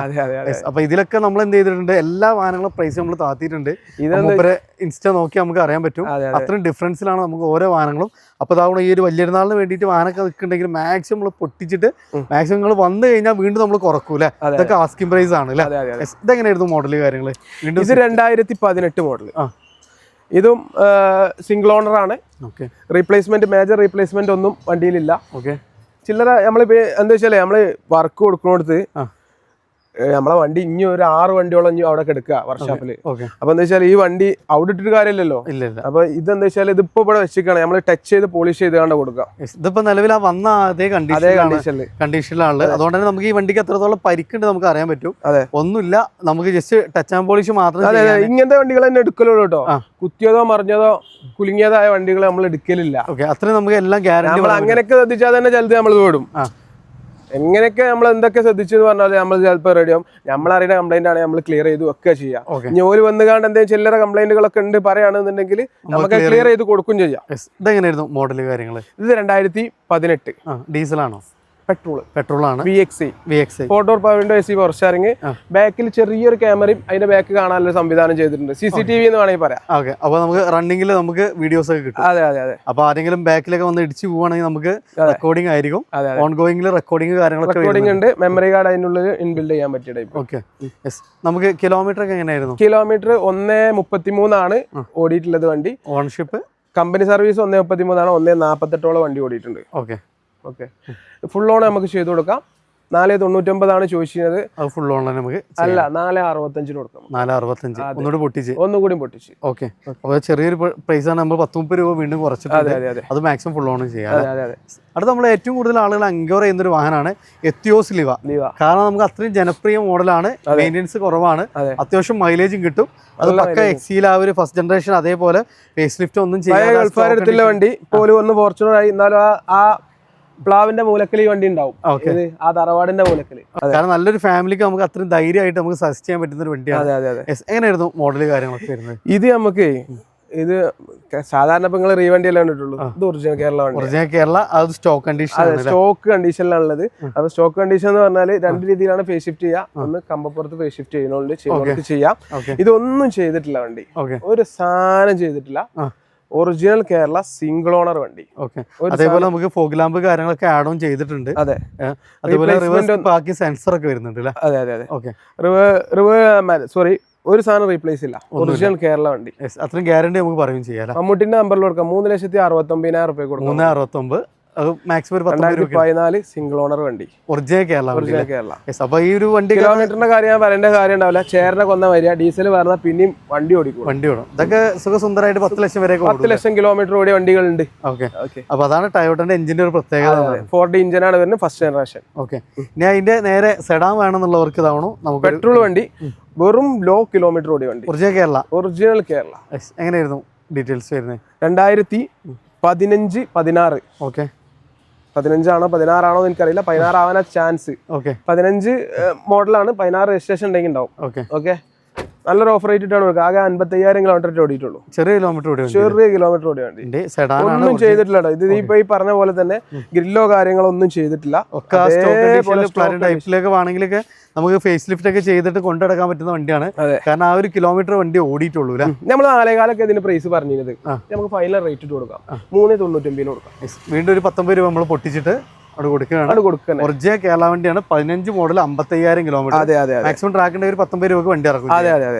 അപ്പൊ ഇതിലൊക്കെ നമ്മൾ എന്ത് ചെയ്തിട്ടുണ്ട്, എല്ലാ വാഹനങ്ങളുടെ പ്രൈസ് നമ്മൾ താത്തിയിട്ടുണ്ട്. ഇൻസ്റ്റ നോക്കി നമുക്ക് അറിയാൻ പറ്റും. അത്രയും ഡിഫറൻസിലാണ് നമുക്ക് ഓരോ വാഹനങ്ങളും. അപ്പൊ അതാവണം ഈ ഒരു വലിയൊരുനാളിന് വേണ്ടിയിട്ട് വാഹനമൊക്കെ നിൽക്കുന്നുണ്ടെങ്കിൽ മാക്സിമം നമ്മൾ പൊട്ടിച്ചിട്ട് മാക്സിമം നിങ്ങൾ വന്നു കഴിഞ്ഞാൽ വീണ്ടും നമ്മൾ കുറക്കൂലേ. ഇതൊക്കെ ആസ്കിംഗ് പ്രൈസ് ആണ് അല്ലേ? ഇതെങ്ങനെയായിരുന്നു മോഡല് കാര്യങ്ങള്? ഇത് 2018 മോഡൽ. ഇതും സിംഗിൾ ഓണർ ആണ്. റീപ്ലേസ്മെന്റ്, മേജർ റീപ്ലേസ്മെന്റ് ഒന്നും വണ്ടിയിലില്ല. ചില്ലറ നമ്മളിപ്പോ എന്താ വെച്ചാല് നമ്മള് വർക്ക് കൊടുക്കുന്നിടത്ത് നമ്മളെ വണ്ടി ഇനി ഒരു 6 വണ്ടിയോളം ഇനി അവിടെ എടുക്കുക വർക്ക്ഷോപ്പില്. അപ്പൊ എന്താ വെച്ചാൽ ഈ വണ്ടി അവിടെ ഇട്ടിട്ട് കാര്യമില്ലല്ലോ. അപ്പൊ ഇതെന്താ വെച്ചാൽ ഇതിപ്പോ ഇവിടെ വെച്ചിട്ടാണ് നമ്മൾ ടച്ച് ചെയ്ത് പോളിഷ് ചെയ്ത് കണ്ട കൊടുക്കാം. ഇതിപ്പോ നിലവിൽ വന്ന അതേ കണ്ടീഷനിലാണ്. അതുകൊണ്ട് തന്നെ നമുക്ക് ഈ വണ്ടിക്ക് എത്രത്തോളം പരിക്കുണ്ട് നമുക്ക് അറിയാൻ പറ്റും. ഒന്നുമില്ല, നമുക്ക് ജസ്റ്റ് ടച്ച് ആൻഡ് പോളിഷ് മാത്രം. ഇങ്ങനത്തെ വണ്ടികൾ തന്നെ എടുക്കലുള്ളൂ കേട്ടോ. കുത്തിയതോ മറിഞ്ഞതോ കുലുങ്ങിയതായ വണ്ടികൾ നമ്മൾ എടുക്കലില്ല. അത്രയും നമുക്ക് എല്ലാം ഗ്യാരണ്ടി. നമ്മൾ അങ്ങനെയൊക്കെ ശ്രദ്ധിച്ചാൽ തന്നെ ചിലത് നമ്മൾ വിടും. എങ്ങനെയൊക്കെ നമ്മൾ എന്തൊക്കെ ശ്രദ്ധിച്ചെന്ന് പറഞ്ഞാൽ നമ്മൾ ചിലപ്പോൾ റെഡിയാവും. നമ്മളറിയുന്ന കംപ്ലൈന്റ് ആണ് നമ്മൾ ക്ലിയർ ചെയ്ത് ഒക്കെ ചെയ്യാം. ജോലി വന്നു കാണാൻ എന്തെങ്കിലും ചില്ലറ കംപ്ലൈന്റുകളൊക്കെ ഉണ്ട് പറയുകയാണെന്നുണ്ടെങ്കിൽ നമുക്ക് ക്ലിയർ ചെയ്ത് കൊടുക്കും ചെയ്യാം. ഇതെങ്ങനെയായിരുന്നു മോഡൽ കാര്യങ്ങൾ? ഇത് 2018 ഡീസലാണോ? പെട്രോൾ ആണ്. VXI 4 door power window AC power steering. ബാക്കിൽ ചെറിയൊരു ക്യാമറയും അതിന്റെ ബാക്ക് കാണാനുള്ള സംവിധാനം ചെയ്തിട്ടുണ്ട്. CCTV എന്ന് വേണമെങ്കിൽ പറയാം. അപ്പൊ നമുക്ക് റണ്ണിംഗിൽ നമുക്ക് വീഡിയോസ് ഒക്കെ കിട്ടും. അതെ. അപ്പൊ ആരെങ്കിലും ബാക്കിലൊക്കെ വന്ന് ഇടിച്ചു പോവുകയാണെങ്കിൽ നമുക്ക് റെക്കോർഡിംഗ് ആയിരിക്കും. ഓൺ ഗോയിങ്ങിൽ റെക്കോർഡിംഗ് കാര്യങ്ങളൊക്കെ ഉണ്ട്. മെമ്മറി കാർഡ് അതിനുള്ളിൽ ഇൻബിൽഡ് ചെയ്യാൻ പറ്റിയ ടൈപ്പ്. നമുക്ക് കിലോമീറ്റർ ഒക്കെ എങ്ങനെയായിരുന്നു? കിലോമീറ്റർ 1.33 ആണ് ഓടിയിട്ടുള്ളത് വണ്ടി. ഓണർഷിപ്പ് കമ്പനി സർവീസ് 1.33 ആണ്. 1.48 വണ്ടി ഓടിയിട്ടുണ്ട്. ഓക്കെ. ഫുൾ ഓൺ നമുക്ക് ചെയ്ത് കൊടുക്കാം. 499 ആണ് ചോദിച്ചത്. ഫുൾ ഓൺ നമുക്ക് അല്ല 465 കൊടുക്കാം. 465 ഒന്നുകൂടി പൊട്ടിച്ച്. ഓക്കെ. അപ്പോൾ ചെറിയൊരു പ്രൈസ് ആണ്. നമ്മൾ 10-30 രൂപ വീണ്ടും കുറച്ചിട്ടുണ്ട്. അത് മാക്സിമം ഫുൾ ഓൺ ചെയ്യാം. അടുത്ത നമ്മൾ ഏറ്റവും കൂടുതൽ ആളുകൾ എൻക്വയർ ചെയ്യുന്ന ഒരു വാഹനമാണ് എത്തിയോസ് ലിവ. കാരണം നമുക്ക് അത്രയും ജനപ്രിയ മോഡലാണ്. മെയിൻ്റെനൻസ് കുറവാണ്. അത്യാവശ്യം മൈലേജും കിട്ടും. അത് പക്ക എക്സിയിൽ ആ ഒരു ഫസ്റ്റ് ജനറേഷൻ അതേപോലെ ഫേസ് ലിഫ്റ്റ് ഒന്നും ചെയ്യാൻ വണ്ടി പോലും ഒന്ന് ഫോർച്യൂണർ ആയി. എന്നാലും ആ പ്ലാവിന്റെ മൂലക്കൽ ഈ വണ്ടി ഉണ്ടാവും. ആ തറവാടിന്റെ മൂലക്കൽ. കാരണം നല്ലൊരു ഫാമിലിക്ക് നമുക്ക് അത്രയും ധൈര്യമായിട്ട് നമുക്ക് സജസ്റ്റ് ചെയ്യാൻ പറ്റുന്ന ഒരു വണ്ടിയാണ്. എങ്ങനെയായിരുന്നു മോഡൽ കാര്യങ്ങളൊക്കെ വരുന്നത്? ഇത് നമുക്ക് ഇത് സാധാരണ ഇപ്പൊ നിങ്ങൾ റീവണ്ടി അല്ലേ കണ്ടിട്ടുള്ളൂ. ഇത് ഒറിജിനൽ കേരള വണ്ടി. ഒറിജിനൽ കേരള. അത് സ്റ്റോക്ക് കണ്ടീഷൻ. സ്റ്റോക്ക് കണ്ടീഷനിലാണുള്ളത്. അപ്പൊ സ്റ്റോക്ക് കണ്ടീഷൻ എന്ന് പറഞ്ഞാൽ 2 രീതിയിലാണ് ഫേസ് ഷിഫ്റ്റ് ചെയ്യുക. ഒന്ന് കമ്പപ്പുറത്ത് ഫേസ് ഷിഫ്റ്റ് ചെയ്യുന്നതുകൊണ്ട് ചെയ്യാം. ഇതൊന്നും ചെയ്തിട്ടില്ല വണ്ടി. ഒരു സാധനം ചെയ്തിട്ടില്ല. ഒറിജിനൽ കേരള സിംഗിൾ ഓണർ വണ്ടി. അതേപോലെ നമുക്ക് ഫോഗ് ലാമ്പ് കാര്യങ്ങളൊക്കെ ആഡ് ഓൺ ചെയ്തിട്ടുണ്ട്. അതേപോലെ റിവേഴ്സ് ബാക്കി സെൻസർ ഒക്കെ വരുന്നുണ്ട്. സോറി, ഒരു സാധനം റീപ്ലേസ് ഇല്ല. ഒറിജിനൽ കേരള വണ്ടി. അത്രയും ഗ്യാരണ്ടി നമുക്ക് പറയും ചെയ്യാം. മമ്മൂട്ടിന്റെ നമ്പറിൽ കൊടുക്കാം. 3,69,000 രൂപ കൊടുക്കാം. 369. മാക്സിമം 2014 സിംഗിൾ ഓണർ വണ്ടി. ഒറിജിനൽ കേരള. അപ്പൊ ഈ ഒരു വണ്ടി കിലോമീറ്ററിന്റെ കാര്യം പറയേണ്ട കാര്യം ഉണ്ടാവില്ല. ചേറിനെ കൊന്ന വരിക, ഡീസൽ പറഞ്ഞാൽ പിന്നെയും വണ്ടി ഓടിക്കും. ഇതൊക്കെ സുഖസുന്ദരമായിട്ട് 10 ലക്ഷം വരെ 10 ലക്ഷം കിലോമീറ്റർ ഓടിയ വണ്ടികളുണ്ട്. അപ്പൊ അതാണ് ടയോട്ടന്റെ എഞ്ചിന്റെ ഒരു പ്രത്യേകത. 4D എഞ്ചിനാണ് വരുന്നത്, ഫസ്റ്റ് ജനറേഷൻ. ഇനി അതിന്റെ നേരെ സെഡാൻ വേണമെന്നുള്ളവർക്ക് ഇതാവണോ നമുക്ക് പെട്രോൾ വണ്ടി, വെറും ലോ കിലോമീറ്റർ ഓടിയ വണ്ടി. ഒറിജിനൽ കേരള. ഒറിജിനൽ കേരള. എങ്ങനെയായിരുന്നു ഡീറ്റെയിൽസ് വരുന്നത്? 15, 16. ഓക്കെ 15 ആണോ 16 ആണോ എനിക്കറിയില്ല. 16 ആവാനാ ചാൻസ്. ഓക്കെ 15 മോഡലാണ്. 16 രജിസ്ട്രേഷൻ ഉണ്ടെങ്കിൽ ഉണ്ടാവും. ഓക്കെ ഓക്കെ, നല്ലൊരു ഓഫർ റേറ്റ് ഇട്ടാണ് കൊടുക്കുക. ആകെ 55,000 കിലോമീറ്റർ ഓടിയിട്ടുള്ളൂ. ചെറിയ കിലോമീറ്റർ ഓടി ചെറിയ കിലോമീറ്റർ ഓടി വേണ്ടി ഒന്നും ചെയ്തിട്ടില്ല കേട്ടോ. ഇത് ഇപ്പൊ ഈ പറഞ്ഞ പോലെ തന്നെ ഗ്രില്ലോ കാര്യങ്ങളോ ഒന്നും ചെയ്തിട്ടില്ല. ടൈപ്പിലൊക്കെ ആണെങ്കിലൊക്കെ നമുക്ക് ഫേസ് ലിഫ്റ്റ് ഒക്കെ ചെയ്തിട്ട് കൊണ്ടുനടക്കാൻ പറ്റുന്ന വണ്ടിയാണ്. കാരണം ആ ഒരു കിലോമീറ്റർ വണ്ടി ഓടിയിട്ടുള്ളൂ. നമ്മൾ നാലേകാലൊക്കെ ഇതിന് പ്രൈസ് പറഞ്ഞത് നമുക്ക് ഫൈനൽ റേറ്റ് ഇട്ട് കൊടുക്കാം. 399 കൊടുക്കാം. വീണ്ടും ഒരു 19 രൂപ നമ്മൾ പൊട്ടിച്ചിട്ട് അവിടെ കൊടുക്കുകയാണ്. ഒറിജിനൽ കേരള വണ്ടിയാണ്. 15 മോഡൽ 55,000 കിലോമീറ്റർ. മാക്സിമം ട്രാക്കിന്റെ ഒരു 19 രൂപക്ക് വണ്ടി ഇറക്കും.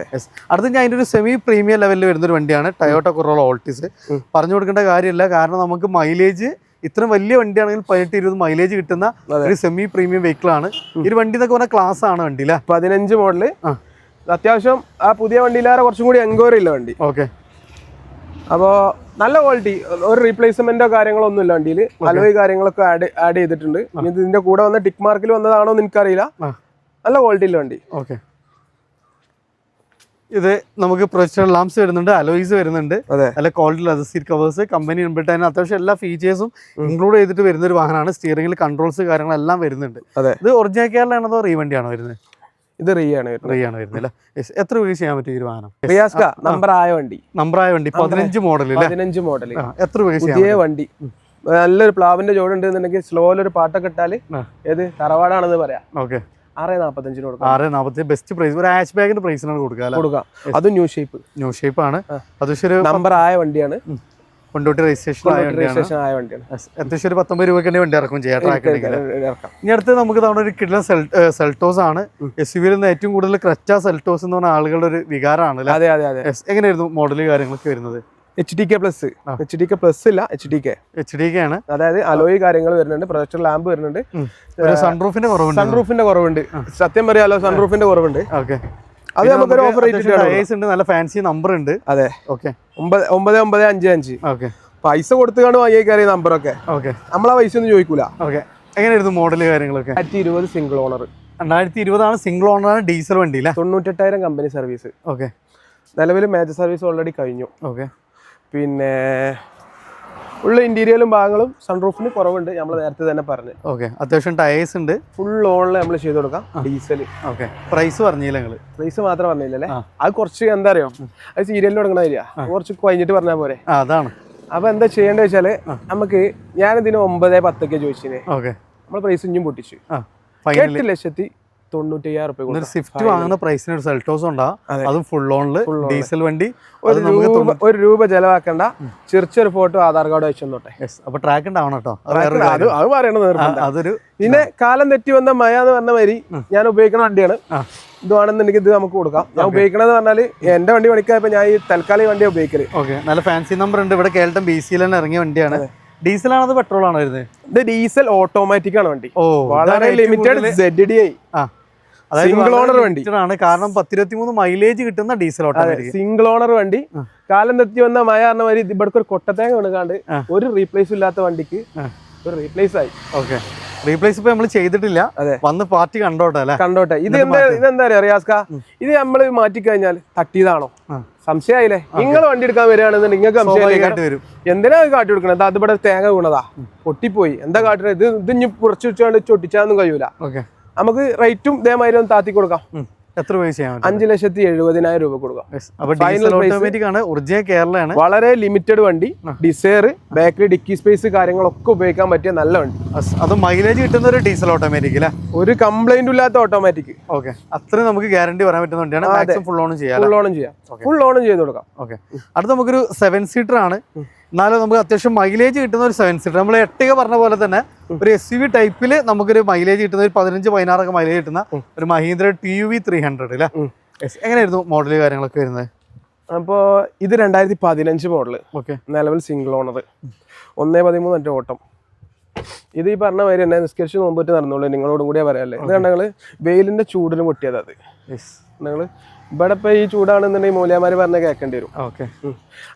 അടുത്ത് ഞാൻ അതിന്റെ ഒരു സെമി പ്രീമിയം ലെവലിൽ വരുന്ന ഒരു വണ്ടിയാണ് ടൊയോട്ട കൊറോള ഓൾട്ടിസ്. പറഞ്ഞു കൊടുക്കേണ്ട കാര്യമില്ല, കാരണം നമുക്ക് മൈലേജ് ഇത്രയും വലിയ വണ്ടിയാണെങ്കിൽ 18-20 മൈലേജ് കിട്ടുന്ന ഒരു സെമി പ്രീമിയം വെഹിക്കിൾ ആണ് ഈ വണ്ടി. എന്നൊക്കെ പറഞ്ഞാൽ ക്ലാസ് ആണ് വണ്ടി. 15 മോഡല് അത്യാവശ്യം ആ പുതിയ വണ്ടിയിലേറെ കുറച്ചും കൂടി എൻക്വയറി ഇല്ല വണ്ടി. ഓക്കെ, അപ്പോൾ നല്ല ക്വാളിറ്റി. ഒരു റീപ്ലേസ്മെന്റോ കാര്യങ്ങളോ ഒന്നും ഇല്ല വണ്ടിയിൽ. അലോയ് കാര്യങ്ങളൊക്കെ ആഡ് ചെയ്തിട്ടുണ്ട്. ഇനി ഇതിന്റെ കൂടെ വന്ന ടിക്ക് മാർക്കിൽ വന്നതാണോ എന്ന് എനിക്കറിയില്ല. നല്ല ക്വാളിറ്റി ഇല്ല വണ്ടി. ഓക്കെ, ഇത് നമുക്ക് പ്രൊജക്ടർ ലാംപ്സ് വരുന്നുണ്ട്, അലോയ്സ് വരുന്നുണ്ട്, നല്ല quality leather seat covers, company inbuilt ആയിട്ട് അത്യാവശ്യം എല്ലാ ഫീച്ചേഴ്സും ഇൻക്ലൂഡ് ചെയ്തിട്ട് വരുന്ന ഒരു വാഹനമാണ്. സ്റ്റിയറിംഗിൽ കൺട്രോൾസ് കാര്യങ്ങളെല്ലാം വരുന്നുണ്ട്. ഇത് ഒറിജിനൽ കേരളാണോ റീ വണ്ടിയാണോ വരുന്നത്? ഇത് റീ ആണ് വരുന്നില്ല. എത്ര രൂപ ചെയ്യാൻ പറ്റും ഈ വാഹനം? നമ്പറായ വണ്ടി 15 മോഡൽ. 15 മോഡൽ എത്ര രൂപ പുതിയ വണ്ടി. നല്ലൊരു പ്ലാവിന്റെ ജോഡുണ്ട് എന്നുണ്ടെങ്കിൽ സ്ലോയിലൊരു പാട്ടൊക്കെ ഇട്ടാല് ഏത് തറവാടാണെന്ന് പറയാം. ഓക്കെ, 645 കൊടുക്കാം. 640 ബെസ്റ്റ് പ്രൈസ്. ഒരു ഹാച്ച് ബാഗിന്റെ പ്രൈസിനാണ് കൊടുക്കാം. അതും ന്യൂ ഷേപ്പ് ആണ്. അതൊരു നമ്പർ ആയ വണ്ടിയാണ്. കൊണ്ടോട്ടി രജിസ്ട്രേഷൻ ആയ വണ്ടിയാണ്. അത്യാവശ്യം ഒരു 19 രൂപയ്ക്ക് വണ്ടി ഇറക്കും ചെയ്യാം. ഇനി അടുത്ത് നമുക്ക് തവണ ഒരു കിഡ്ലൻ സെൽട്ടോസ് ആണ്. SUV-ൽ നിന്ന് ഏറ്റവും കൂടുതൽ ക്രെറ്റ സെൽട്ടോസ് എന്ന് പറഞ്ഞ ആളുകളുടെ ഒരു വികാരമാണ്. എങ്ങനെയായിരുന്നു മോഡല് കാര്യങ്ങളൊക്കെ വരുന്നത്? HDK പ്ലസ് ഇല്ല, HDK ആണ്. അതായത് അലോയ് കാര്യങ്ങൾ വരുന്നുണ്ട്, പ്രൊജക്ടർ ലാമ്പ് വരുന്നുണ്ട്, സൺറൂഫിന്റെ കുറവുണ്ട്. സത്യം പറയാലോ, സൺറൂഫിന്റെ കുറവുണ്ട്. അത് നമുക്കൊരു ഓഫർ റേറ്റ് നല്ല ഫാൻസി നമ്പർ ഉണ്ട്. അതെ, ഓക്കെ 9955. ഓക്കെ, പൈസ കൊടുത്തുകൊണ്ട് വാങ്ങിയേക്കാറിയ നമ്പറൊക്കെ. ഓക്കെ, നമ്മളാ പൈസ ഒന്നും ചോദിക്കൂല. ഓക്കെ, എങ്ങനെയായിരുന്നു മോഡല് കാര്യങ്ങളൊക്കെ? 2020 സിംഗിൾ ഓണർ. 2020 ആണ് സിംഗിൾ ഓണർ ആണ്. ഡീസൽ വണ്ടി 98,000 കമ്പനി സർവീസ്. ഓക്കെ, നിലവിൽ മേജർ സർവീസ് ഓൾറെഡി കഴിഞ്ഞു. ഓക്കെ, പിന്നെ ഉള്ള ഇന്റീരിയലും ഭാഗങ്ങളും സൺറൂഫിന് കുറവുണ്ട്, നമ്മൾ നേരത്തെ തന്നെ പറഞ്ഞു. ഓക്കെ, അത്യാവശ്യം ടയേഴ്സ് ഉണ്ട്. ഫുൾ ഓണിൽ നമ്മൾ ചെയ്ത് കൊടുക്കാം. ഡീസൽ. ഓക്കെ, പ്രൈസ് പറഞ്ഞില്ല നിങ്ങൾ? പ്രൈസ് മാത്രം പറഞ്ഞില്ലല്ലേ? അത് കുറച്ച് എന്താ അറിയോ, അത് സീരിയലിൽ തുടങ്ങണ വരിക, കുറച്ച് കഴിഞ്ഞിട്ട് പറഞ്ഞാൽ പോരെ. അതാണ്. അപ്പൊ എന്താ ചെയ്യേണ്ടത് വെച്ചാല്, നമുക്ക് ഞാനിതിന് 9-10 ചോദിച്ചിനെ. ഓക്കെ, നമ്മൾ പ്രൈസ് ഇഞ്ഞും പൊട്ടിച്ചു. 8,90,000 സ്വിഫ്റ്റ് വാങ്ങുന്ന പ്രൈസിന് ഒരു സെൽട്ടോസ് ഉണ്ടാവും. അതും ഫുൾ ഓണില് ഡീസൽ വണ്ടി. 1 രൂപ ചെലവാക്കണ്ട. ചെറിയൊരു ഫോട്ടോ ആധാർ കാർഡ് വെച്ച് തന്നോട്ടെ. അപ്പൊ ട്രാക്ക് ഉണ്ടാവണം കേട്ടോ. അത് പറയണത് അതൊരു. പിന്നെ കാലം തെറ്റി വന്ന മഴ എന്ന് പറഞ്ഞ മാതിരി ഞാൻ ഉപയോഗിക്കുന്ന വണ്ടിയാണ്. ഇതാണെന്നുണ്ടെങ്കിൽ ഇത് നമുക്ക് കൊടുക്കാം. ഞാൻ ഉപയോഗിക്കണമെന്ന് പറഞ്ഞാല് എന്റെ വണ്ടി പണിക്കായപ്പോ ഞാൻ ഈ തൽക്കാലം ഈ വണ്ടിയാണ് ഉപയോഗിക്കല്. ഓക്കെ, നല്ല ഫാൻസി നമ്പർ ഉണ്ട്. ഇവിടെ കേരളം BC-ൽ തന്നെ ഇറങ്ങിയ വണ്ടിയാണ്. ഡീസൽ ആണോ പെട്രോൾ ആണോ വരുന്നത്? ഇത് ഡീസൽ ഓട്ടോമാറ്റിക് ആണ് വണ്ടി. വളരെ ലിമിറ്റഡ് ZDI. സിംഗിൾ ഓണർ വണ്ടി ആണ്. കാരണം 10-23 മൈലേജ് കിട്ടുന്ന ഡീസൽ ഓട്ടോമാറ്റിക് സിംഗിൾ ഓണർ വണ്ടി. കാലം തെറ്റി വന്ന മഴ പറഞ്ഞ മാതിരി ഇവിടെ ഒരു കൊട്ടത്തേങ്ങ വീണുകാണ്ട് ഒരു റീപ്ലേസും ഇല്ലാത്ത വണ്ടിക്ക് ഒരു റീപ്ലേസ് ആയി. ഓക്കെ, റീപ്ലേസ് ഇപ്പൊ നമ്മൾ ചെയ്തിട്ടില്ല. വന്ന് പാർട്ടി കണ്ടോട്ടെ. ഇതെന്താ അറിയാ റിയാസ്ക, ഇത് നമ്മൾ മാറ്റി കഴിഞ്ഞാൽ തട്ടിയതാണോ സംശയമായില്ലേ? നിങ്ങൾ വണ്ടി എടുക്കാൻ വരികയാണെന്ന് നിങ്ങൾക്ക് സംശയം. എന്തിനാ കാട്ടി കൊടുക്കണത്? അത് ഇവിടെ തേങ്ങ വീണതാ, പൊട്ടിപ്പോയി, എന്താ കാട്ടുന്നത്? ഇത് ഇനി കുറച്ച് വെച്ചാണ്ട് ചൊട്ടിച്ചാന്നും കഴിയൂല. നമുക്ക് റേറ്റും ഇതേമാതിരി ഒന്ന് താത്തി കൊടുക്കാം. എത്ര രൂപ ചെയ്യാം? 5,70,000 രൂപ കൊടുക്കാം. ഒറിജിനൽ കേരളയാണ്. വളരെ ലിമിറ്റഡ് വണ്ടി. ഡിസയർ, ബാക്കിൽ ഡിക്കി സ്പേസ് കാര്യങ്ങളൊക്കെ ഉപയോഗിക്കാൻ പറ്റിയ നല്ല വണ്ടി. അത് മൈലേജ് കിട്ടുന്ന ഒരു ഡീസൽ ഓട്ടോമാറ്റിക് അല്ലേ? ഒരു കംപ്ലൈന്റും ഇല്ലാത്ത ഓട്ടോമാറ്റിക്. ഓക്കെ, അത്രയും നമുക്ക് ഗ്യാരണ്ടി പറയാൻ പറ്റുന്ന വണ്ടിയാണ്. ഫുൾ ഓണും ചെയ്യാം. ഫുൾ ഓണും ചെയ്ത് കൊടുക്കാം. ഓക്കെ, അടുത്ത നമുക്കൊരു 7 സീറ്റർ ആണ്. എന്നാലും നമുക്ക് അത്യാവശ്യം മൈലേജ് കിട്ടുന്ന ഒരു 7 സീറ്റർ. നമ്മൾ എട്ടിക പറഞ്ഞ പോലെ തന്നെ ഒരു SUV ടൈപ്പിൽ നമുക്കൊരു മൈലേജ് കിട്ടുന്ന ഒരു 15-16 മൈലേജ് കിട്ടുന്ന ഒരു മഹീന്ദ്ര TUV 300 അല്ലേ? എങ്ങനെയായിരുന്നു മോഡല് കാര്യങ്ങളൊക്കെ വരുന്നത്? അപ്പോൾ ഇത് 2015 മോഡല്. ഓക്കെ, നിലവിൽ സിംഗിൾ ഓണർ. 1.13 ഓട്ടം. ഇത് ഈ പറഞ്ഞ മാതിരി തന്നെ നിസ്കരിച്ച് നോമ്പിട്ട് നടന്നുള്ളൂ. നിങ്ങളോടും കൂടിയാ പറയാല്ലേ. ഇത് ഞങ്ങള് വെയിലിന്റെ ചൂടിന് പൊട്ടിയത്. അത് ഞങ്ങള് ഇവിടെ ഇപ്പൊ ഈ ചൂടാണെന്നുണ്ടെങ്കിൽ മൂല്യമാര് പറഞ്ഞ കേൾക്കേണ്ടി വരും.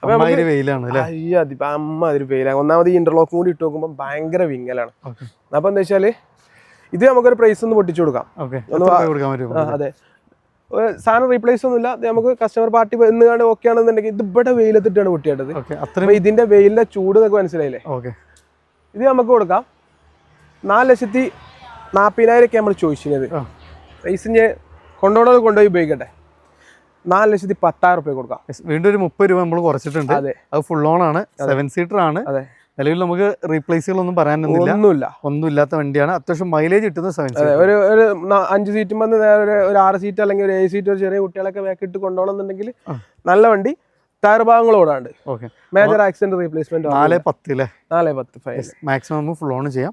അമ്മാതിരി വെയിലാണ്. ഒന്നാമത് ഈ ഇന്റർലോക്കും കൂടി ഇട്ട് നോക്കുമ്പോൾ ഭയങ്കര വിങ്ങലാണ്. അപ്പൊ എന്താ വെച്ചാല് ഇത് നമുക്കൊരു പ്രൈസ് ഒന്ന് പൊട്ടിച്ചു കൊടുക്കാം. അതെ, സാധനം റീപ്ലേസ് ഒന്നുമില്ല. നമുക്ക് കസ്റ്റമർ പാർട്ടി ഇന്നുകാണ്ട് ഓക്കെ ആണെന്നുണ്ടെങ്കിൽ ഇത് ഇവിടെ വെയിലത്തിട്ടാണ് പൊട്ടിയേണ്ടത്. അപ്പൊ ഇതിന്റെ വെയിലിന്റെ ചൂട് എന്നൊക്കെ മനസ്സിലായില്ലേ. ഇത് നമുക്ക് കൊടുക്കാം 4,40,000 നമ്മൾ ചോദിച്ചത്. പ്രൈസിന് കൊണ്ടുപോയി ഉപയോഗിക്കട്ടെ. 4,10,000 കൊടുക്കാം. വീണ്ടും ഒരു 30 രൂപ നമ്മൾ കുറച്ചിട്ടുണ്ട്. അത് ഫുൾ ഓൺ ആണ്, 7 സീറ്റർ ആണ്. നിലവിൽ നമുക്ക് റീപ്ലേസുകളൊന്നും ഒന്നും ഇല്ലാത്ത വണ്ടിയാണ്. അത്യാവശ്യം മൈലേജ് കിട്ടുന്ന 7 സീറ്റർ. ഒരു 5 സീറ്റും വന്ന് ഒരു 6 സീറ്റ് അല്ലെങ്കിൽ ഒരു 7 സീറ്റ് ഒരു ചെറിയ കുട്ടികളൊക്കെ ബാക്കിട്ട് കൊണ്ടുപോകണമെന്നുണ്ടെങ്കിൽ നല്ല വണ്ടി. ടയർ ഭാഗങ്ങളോടാണ്ട്. Major accident replacement 4,10 4,10 maximum full on ചെയ്യാം.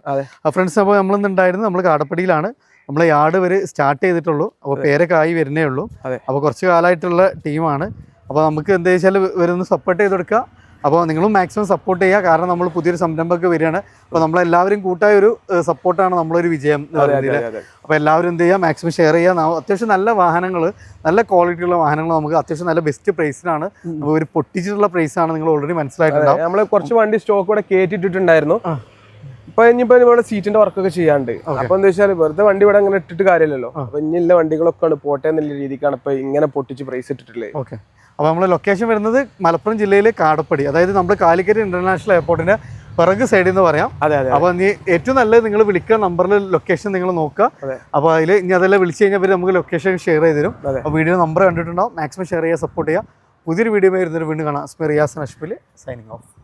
ഫ്രണ്ട്സ്, അപ്പോൾ നമ്മളിന്നുണ്ടായിരുന്നു നമ്മൾ കാടപ്പടിയിലാണ്. നമ്മളെ യാർഡ് വരെ സ്റ്റാർട്ട് ചെയ്തിട്ടുള്ളൂ. അപ്പോൾ പേരൊക്കെ ആയി വരുന്നേ ഉള്ളൂ. അപ്പോൾ കുറച്ച് കാലമായിട്ടുള്ള ടീമാണ്. അപ്പോൾ നമുക്ക് എന്താ വെച്ചാൽ വരുന്ന സപ്പോർട്ട് ചെയ്ത് കൊടുക്കുക. അപ്പോൾ നിങ്ങളും മാക്സിമം സപ്പോർട്ട് ചെയ്യുക. കാരണം നമ്മൾ പുതിയൊരു സംരംഭമൊക്കെ വരികയാണ്. അപ്പോൾ നമ്മളെല്ലാവരും കൂട്ടായ ഒരു സപ്പോർട്ടാണ് നമ്മളൊരു വിജയം എന്ന് പറയുന്നത്. അപ്പോൾ എല്ലാവരും എന്ത് ചെയ്യുക, മാക്സിമം ഷെയർ ചെയ്യുക. അത്യാവശ്യം നല്ല വാഹനങ്ങൾ, നല്ല ക്വാളിറ്റിയുള്ള വാഹനങ്ങൾ നമുക്ക് അത്യാവശ്യം നല്ല ബെസ്റ്റ് പ്രൈസിനാണ്, ഒരു പൊട്ടിച്ചിട്ടുള്ള പ്രൈസാണ്. നിങ്ങൾ ഓൾറെഡി മനസ്സിലായിട്ടുണ്ടാവും. നമ്മൾ കുറച്ച് വണ്ടി സ്റ്റോക്ക് കൂടെ കയറ്റിട്ടിട്ടുണ്ടായിരുന്നു. ഇപ്പൊ ഇനിയിപ്പോ ഇവിടെ സീറ്റിന്റെ വർക്കൊക്കെ ചെയ്യാണ്ട്. അപ്പൊ എന്താ വെച്ചാൽ വെറുതെ വണ്ടി ഇവിടെ അങ്ങനെ ഇട്ടിട്ട് കാര്യമില്ലല്ലോ. അപ്പൊ ഇനിയുള്ള വണ്ടികളൊക്കെ പോട്ടെ എന്നുള്ള രീതിക്കാണ് ഇപ്പൊ ഇങ്ങനെ പൊട്ടിച്ച് പ്രൈസ് ഇട്ടിട്ടുള്ളത്. ഓക്കെ. അപ്പോൾ നമ്മൾ ലൊക്കേഷൻ വരുന്നത് മലപ്പുറം ജില്ലയിലെ കാടപ്പടി, അതായത് നമ്മൾ കാലിക്കറ്റ് ഇന്റർനാഷണൽ എയർപോർട്ടിന്റെ പിറക് സൈഡിൽ നിന്ന് പറയാം. അപ്പോൾ നീ ഏറ്റവും നല്ലത് നിങ്ങൾ വിളിക്കുക നമ്പറിൽ ലൊക്കേഷൻ നിങ്ങൾ നോക്കുക. അപ്പോൾ അതിൽ ഇനി അതെല്ലാം വിളിച്ചു കഴിഞ്ഞാൽ നമുക്ക് ലൊക്കേഷൻ ഷെയർ ചെയ്ത് തരും. അപ്പോൾ വീഡിയോ നമ്പർ കണ്ടിട്ടുണ്ടാവും. മാക്സിമം ഷെയർ ചെയ്യുക, സപ്പോർട്ട് ചെയ്യുക. പുതിയൊരു വീഡിയോ വരുന്നൊരു വീണ്ടും കാണാം. Riyas Nashmil signing of.